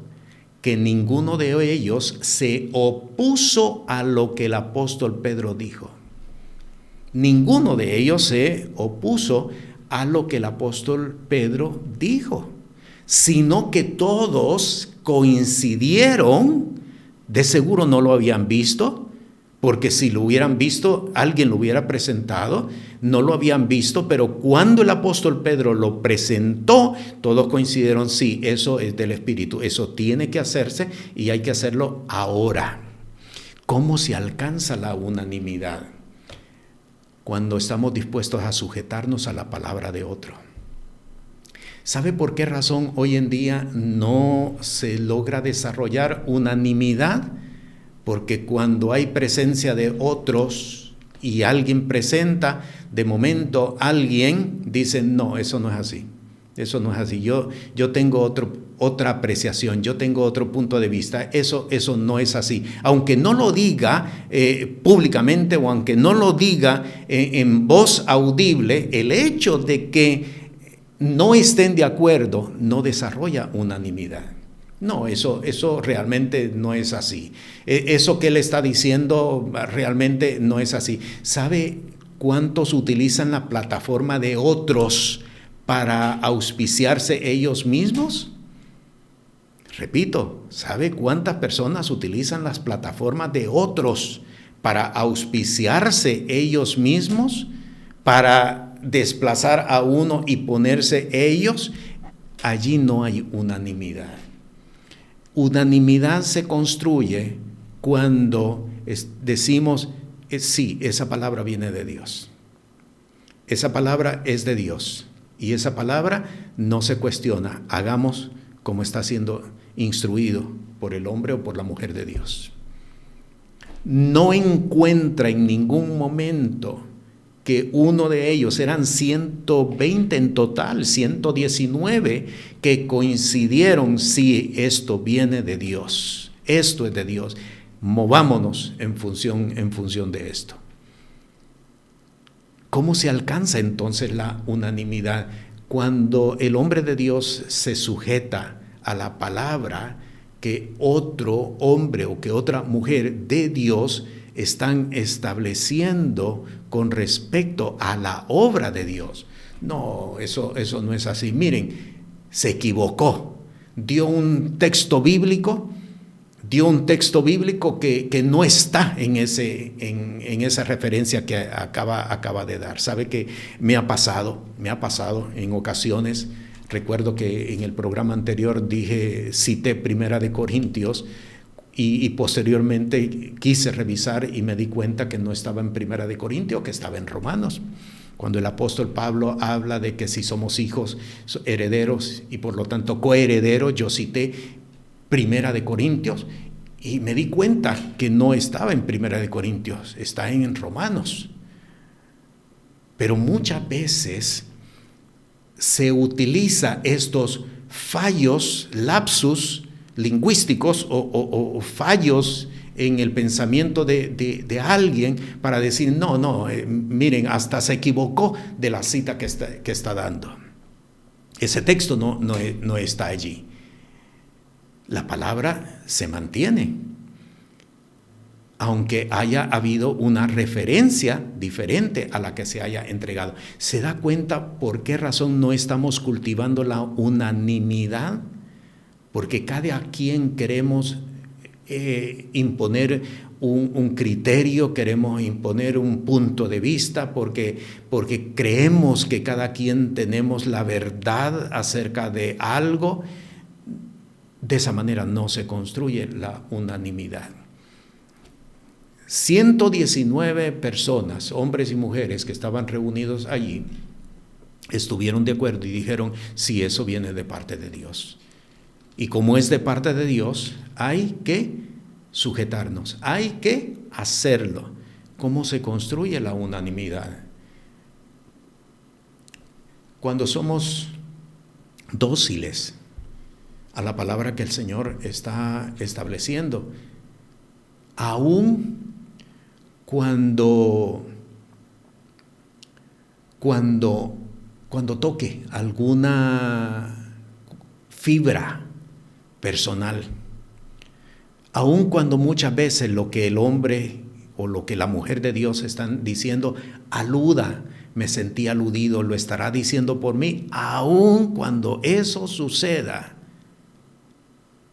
que ninguno de ellos se opuso a lo que el apóstol Pedro dijo. Ninguno de ellos se opuso a lo que el apóstol Pedro dijo, sino que todos coincidieron. De seguro no lo habían visto, porque si lo hubieran visto, alguien lo hubiera presentado. No lo habían visto, pero cuando el apóstol Pedro lo presentó, todos coincidieron, sí, eso es del Espíritu, eso tiene que hacerse y hay que hacerlo ahora. ¿Cómo se alcanza la unanimidad? Cuando estamos dispuestos a sujetarnos a la palabra de otro. ¿Sabe por qué razón hoy en día no se logra desarrollar unanimidad? Porque cuando hay presencia de otros y alguien presenta, de momento alguien dice, no, eso no es así. Eso no es así. Yo tengo otra apreciación, yo tengo otro punto de vista. Eso no es así. Aunque no lo diga públicamente o aunque no lo diga en voz audible, el hecho de que no estén de acuerdo no desarrolla unanimidad. No, eso realmente no es así. Eso que él está diciendo realmente no es así. ¿Sabe cuántos utilizan la plataforma de otros para auspiciarse ellos mismos? Repito, ¿sabe cuántas personas utilizan las plataformas de otros para auspiciarse ellos mismos? Para desplazar a uno y ponerse ellos. Allí no hay unanimidad. Unanimidad se construye cuando decimos, sí, esa palabra viene de Dios. Esa palabra es de Dios. Y esa palabra no se cuestiona. Hagamos como está siendo instruido por el hombre o por la mujer de Dios. No encuentra en ningún momento que uno de ellos, eran 120 en total, 119, que coincidieron, sí, esto viene de Dios, esto es de Dios, movámonos en función de esto. ¿Cómo se alcanza entonces la unanimidad? Cuando el hombre de Dios se sujeta a la palabra que otro hombre o que otra mujer de Dios están estableciendo con respecto a la obra de Dios. No, eso no es así. Miren, se equivocó. Dio un texto bíblico que no está en esa referencia que acaba de dar. ¿Sabe que me ha pasado en ocasiones? Recuerdo que en el programa anterior cité Primera de Corintios y posteriormente quise revisar y me di cuenta que no estaba en Primera de Corintios, que estaba en Romanos. Cuando el apóstol Pablo habla de que si somos hijos, herederos y por lo tanto coherederos, yo cité Primera de Corintios y me di cuenta que no estaba en Primera de Corintios, está en Romanos. Pero muchas veces se utiliza estos fallos, lapsus lingüísticos o fallos en el pensamiento de alguien para decir, miren, hasta se equivocó de la cita que está dando. Ese texto no está allí. La palabra se mantiene, aunque haya habido una referencia diferente a la que se haya entregado. ¿Se da cuenta por qué razón no estamos cultivando la unanimidad? Porque cada quien queremos imponer un criterio, queremos imponer un punto de vista, porque creemos que cada quien tenemos la verdad acerca de algo. De esa manera no se construye la unanimidad. 119 personas, hombres y mujeres que estaban reunidos allí, estuvieron de acuerdo y dijeron, sí, eso viene de parte de Dios. Y como es de parte de Dios, hay que sujetarnos, hay que hacerlo. ¿Cómo se construye la unanimidad? Cuando somos dóciles a la palabra que el Señor está estableciendo, aún cuando toque alguna fibra personal, aun cuando muchas veces lo que el hombre o lo que la mujer de Dios están diciendo aluda, me sentí aludido, lo estará diciendo por mí, aun cuando eso suceda,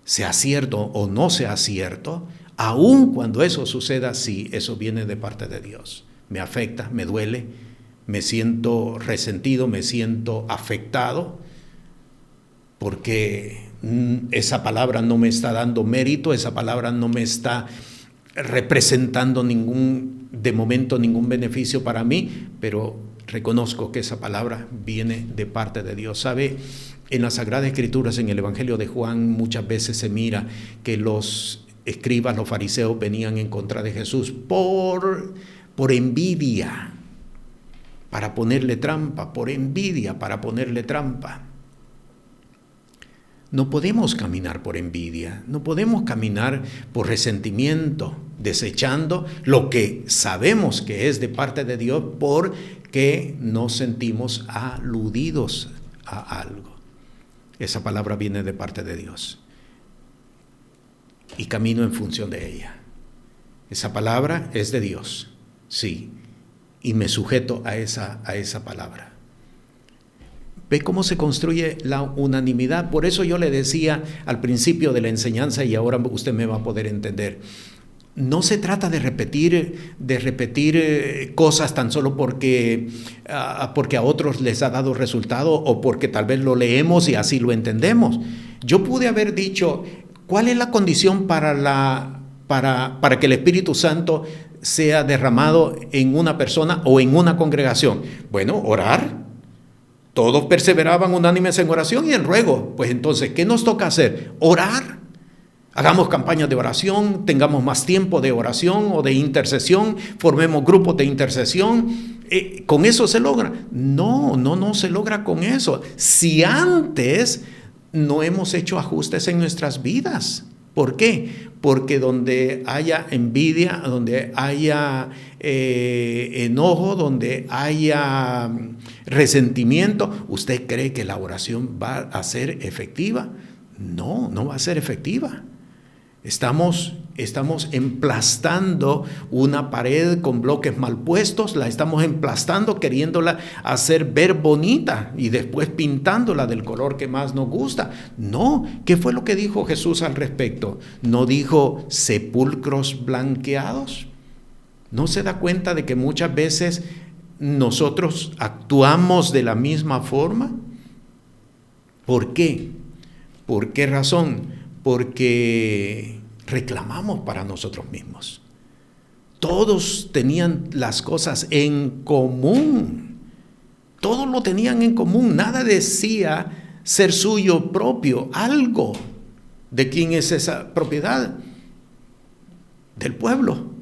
sea cierto o no sea cierto, aun cuando eso suceda, sí, eso viene de parte de Dios. Me afecta, me duele, me siento resentido, me siento afectado, porque esa palabra no me está dando mérito, esa palabra no me está representando de momento ningún beneficio para mí, pero reconozco que esa palabra viene de parte de Dios. ¿Sabe? En las Sagradas Escrituras, en el Evangelio de Juan, muchas veces se mira que los escribas, los fariseos venían en contra de Jesús por envidia, para ponerle trampa, por envidia, para ponerle trampa. No podemos caminar por envidia, no podemos caminar por resentimiento, desechando lo que sabemos que es de parte de Dios porque nos sentimos aludidos a algo. Esa palabra viene de parte de Dios y camino en función de ella. Esa palabra es de Dios, sí, y me sujeto a esa palabra. ¿Ve cómo se construye la unanimidad? Por eso yo le decía al principio de la enseñanza, y ahora usted me va a poder entender, no se trata de repetir cosas tan solo porque a otros les ha dado resultado o porque tal vez lo leemos y así lo entendemos. Yo pude haber dicho, ¿cuál es la condición para que el Espíritu Santo sea derramado en una persona o en una congregación? Bueno, orar. Todos perseveraban unánimes en oración y en ruego. Pues entonces, ¿qué nos toca hacer? Orar. Hagamos campañas de oración, tengamos más tiempo de oración o de intercesión, formemos grupos de intercesión. ¿Con eso se logra? No se logra con eso. Si antes no hemos hecho ajustes en nuestras vidas. ¿Por qué? Porque donde haya envidia, donde haya enojo, donde haya resentimiento, ¿usted cree que la oración va a ser efectiva? No va a ser efectiva. Estamos emplastando una pared con bloques mal puestos, la estamos emplastando, queriéndola hacer ver bonita y después pintándola del color que más nos gusta. No, ¿qué fue lo que dijo Jesús al respecto? ¿No dijo sepulcros blanqueados? ¿No se da cuenta de que muchas veces nosotros actuamos de la misma forma? ¿Por qué? ¿Por qué razón? Porque reclamamos para nosotros mismos. Todos tenían las cosas en común. Todos lo tenían en común. Nada decía ser suyo propio. Algo. ¿De quién es esa propiedad? Del pueblo.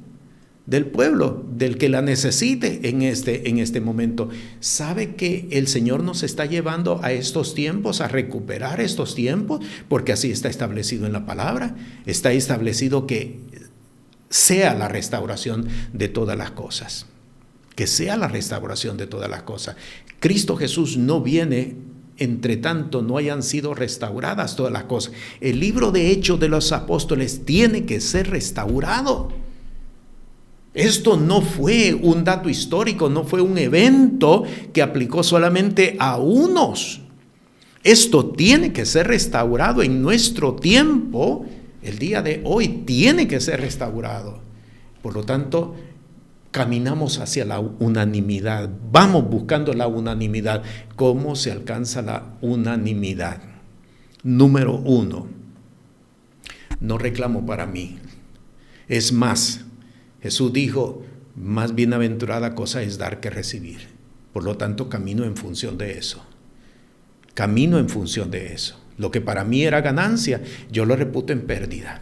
Del que la necesite en este momento. ¿Sabe que el Señor nos está llevando a estos tiempos, a recuperar estos tiempos? Porque así está establecido en la palabra. Está establecido que sea la restauración de todas las cosas. Que sea la restauración de todas las cosas. Cristo Jesús no viene, entre tanto no hayan sido restauradas todas las cosas. El libro de Hechos de los Apóstoles tiene que ser restaurado. Esto no fue un dato histórico, no fue un evento que aplicó solamente a unos. Esto tiene que ser restaurado en nuestro tiempo. El día de hoy tiene que ser restaurado. Por lo tanto, caminamos hacia la unanimidad. Vamos buscando la unanimidad. ¿Cómo se alcanza la unanimidad? Número 1. No reclamo para mí. Es más, Jesús dijo, más bienaventurada cosa es dar que recibir. Por lo tanto, camino en función de eso. Camino en función de eso. Lo que para mí era ganancia, yo lo reputo en pérdida.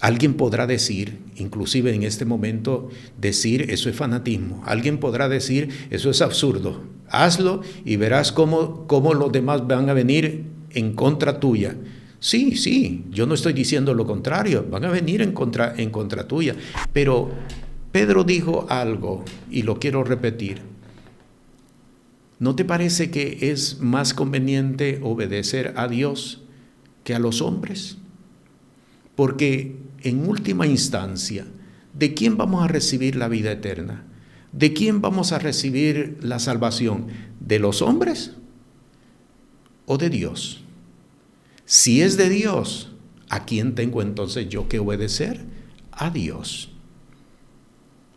Alguien podrá decir, inclusive en este momento, decir eso es fanatismo. Alguien podrá decir eso es absurdo. Hazlo y verás cómo los demás van a venir en contra tuya. Sí, yo no estoy diciendo lo contrario, van a venir en contra tuya. Pero Pedro dijo algo y lo quiero repetir. ¿No te parece que es más conveniente obedecer a Dios que a los hombres? Porque en última instancia, ¿de quién vamos a recibir la vida eterna? ¿De quién vamos a recibir la salvación? ¿De los hombres o de Dios? Si es de Dios, ¿a quién tengo entonces yo que obedecer? A Dios.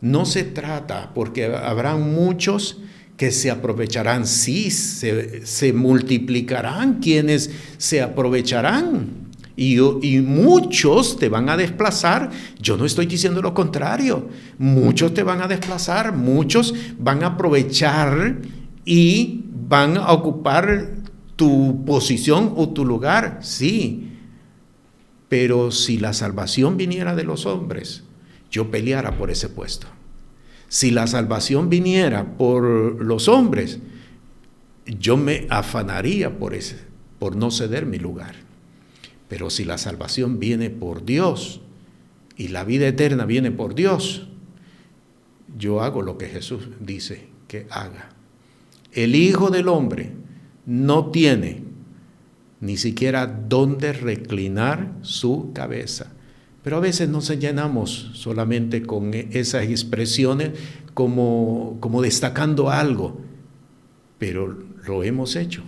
No se trata, porque habrán muchos que se aprovecharán. Sí, se multiplicarán quienes se aprovecharán. Y muchos te van a desplazar. Yo no estoy diciendo lo contrario. Muchos te van a desplazar, muchos van a aprovechar y van a ocupar tu posición o tu lugar, sí. Pero si la salvación viniera de los hombres, yo peleara por ese puesto. Si la salvación viniera por los hombres, yo me afanaría por no ceder mi lugar. Pero si la salvación viene por Dios y la vida eterna viene por Dios, yo hago lo que Jesús dice que haga. El Hijo del Hombre no tiene ni siquiera dónde reclinar su cabeza. Pero a veces nos llenamos solamente con esas expresiones como destacando algo. Pero lo hemos hecho.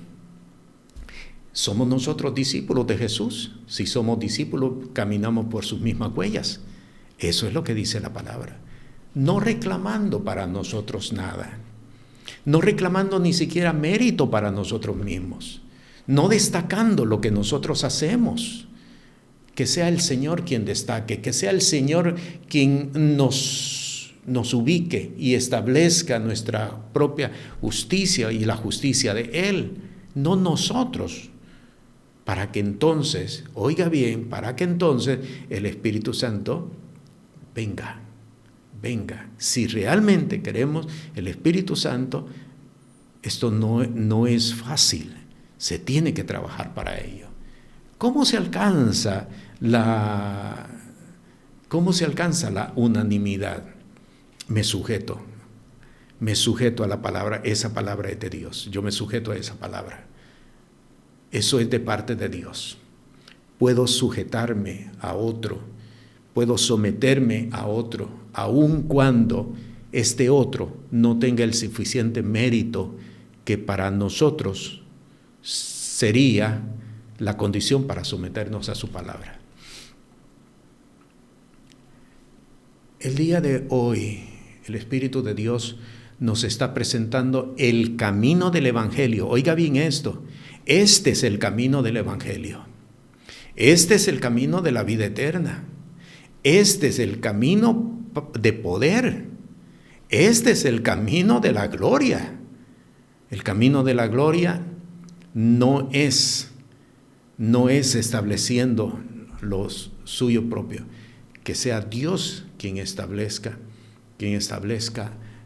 ¿Somos nosotros discípulos de Jesús? Si somos discípulos, caminamos por sus mismas huellas. Eso es lo que dice la palabra. No reclamando para nosotros nada. No reclamando ni siquiera mérito para nosotros mismos. No destacando lo que nosotros hacemos. Que sea el Señor quien destaque, que sea el Señor quien nos ubique y establezca nuestra propia justicia y la justicia de Él, no nosotros. para que entonces, oiga bien, para que entonces el Espíritu Santo venga. Si realmente queremos el Espíritu Santo, esto no es fácil, se tiene que trabajar para ello. ¿Cómo se alcanza la unanimidad? Me sujeto a la palabra, esa palabra es de Dios, yo me sujeto a esa palabra. Eso es de parte de Dios. Puedo sujetarme a otro, puedo someterme a otro, aun cuando este otro no tenga el suficiente mérito que para nosotros sería la condición para someternos a su palabra. El día de hoy, el Espíritu de Dios nos está presentando el camino del Evangelio. Oiga bien esto, este es el camino del Evangelio. Este es el camino de la vida eterna. Este es el camino de poder. Este es el camino de la gloria. El camino de la gloria no es estableciendo lo suyo propio, que sea Dios quien establezca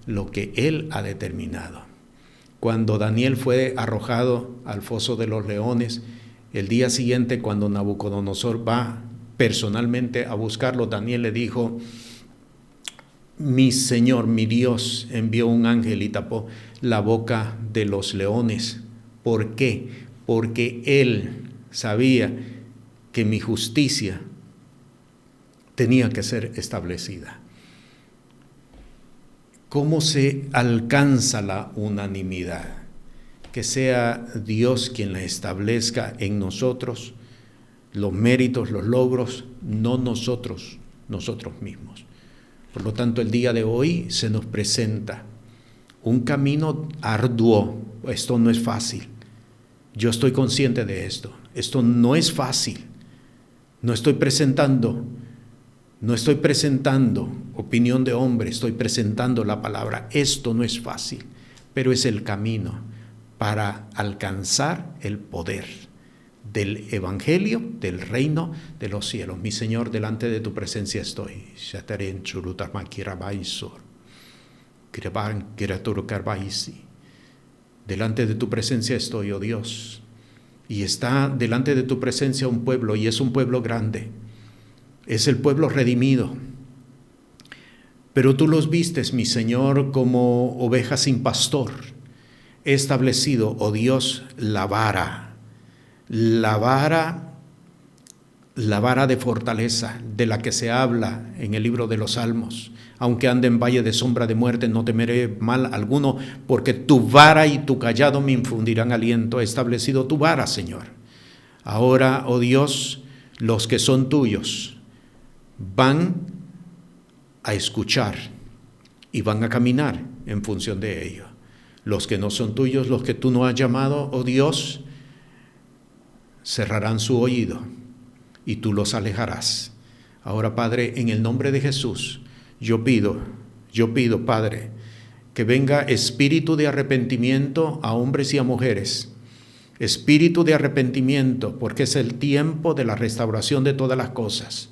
lo que Él ha determinado. Cuando Daniel fue arrojado al foso de los leones, el día siguiente, cuando Nabucodonosor va personalmente a buscarlo, Daniel le dijo: mi Señor, mi Dios, envió un ángel y tapó la boca de los leones. ¿Por qué? Porque Él sabía que mi justicia tenía que ser establecida. ¿Cómo se alcanza la unanimidad? Que sea Dios quien la establezca en nosotros, los méritos, los logros, no nosotros mismos. Por lo tanto, el día de hoy se nos presenta un camino arduo. Esto no es fácil. Yo estoy consciente de esto. Esto no es fácil. No estoy presentando opinión de hombre, estoy presentando la palabra. Esto no es fácil, pero es el camino para alcanzar el poder del Evangelio, del reino de los cielos. Mi Señor, delante de tu presencia estoy. Delante de tu presencia estoy, oh Dios. Y está delante de tu presencia un pueblo, y es un pueblo grande. Es el pueblo redimido. Pero tú los vistes, mi Señor, como ovejas sin pastor. He establecido, oh Dios, la vara de fortaleza de la que se habla en el libro de los Salmos. Aunque ande en valle de sombra de muerte, no temeré mal alguno, porque tu vara y tu cayado me infundirán aliento. He establecido tu vara, Señor. Ahora, oh Dios, los que son tuyos van a escuchar y van a caminar en función de ello. Los que no son tuyos, los que tú no has llamado, oh Dios, cerrarán su oído y tú los alejarás. Ahora, Padre, en el nombre de Jesús, yo pido, Padre, que venga espíritu de arrepentimiento a hombres y a mujeres. Espíritu de arrepentimiento, porque es el tiempo de la restauración de todas las cosas.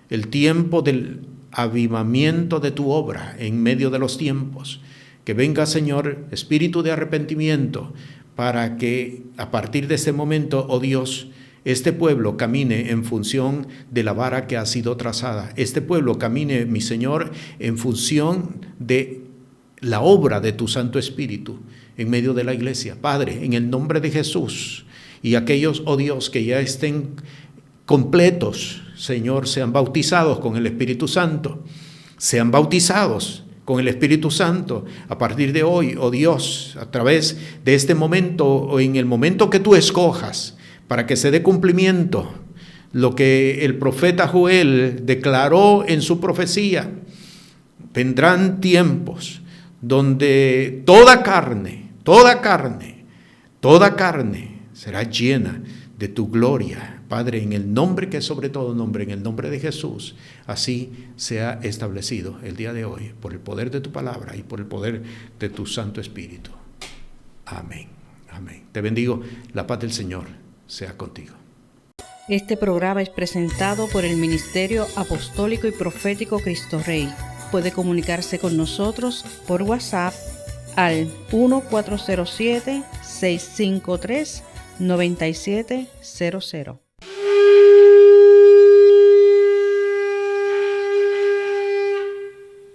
El tiempo del avivamiento de tu obra en medio de los tiempos. Que venga, Señor, espíritu de arrepentimiento, para que a partir de este momento, oh Dios, este pueblo camine en función de la vara que ha sido trazada. Este pueblo camine, mi Señor, en función de la obra de tu Santo Espíritu en medio de la iglesia. Padre, en el nombre de Jesús, y aquellos, oh Dios, que ya estén completos, Señor, sean bautizados con el Espíritu Santo. Sean bautizados con el Espíritu Santo a partir de hoy, oh Dios, a través de este momento o en el momento que tú escojas, para que se dé cumplimiento lo que el profeta Joel declaró en su profecía. Vendrán tiempos donde toda carne será llena de tu gloria. Padre, en el nombre que es sobre todo nombre, en el nombre de Jesús, así sea establecido el día de hoy, por el poder de tu palabra y por el poder de tu Santo Espíritu. Amén. Amén. Te bendigo. La paz del Señor sea contigo. Este programa es presentado por el Ministerio Apostólico y Profético Cristo Rey. Puede comunicarse con nosotros por WhatsApp al 1407-653-9700.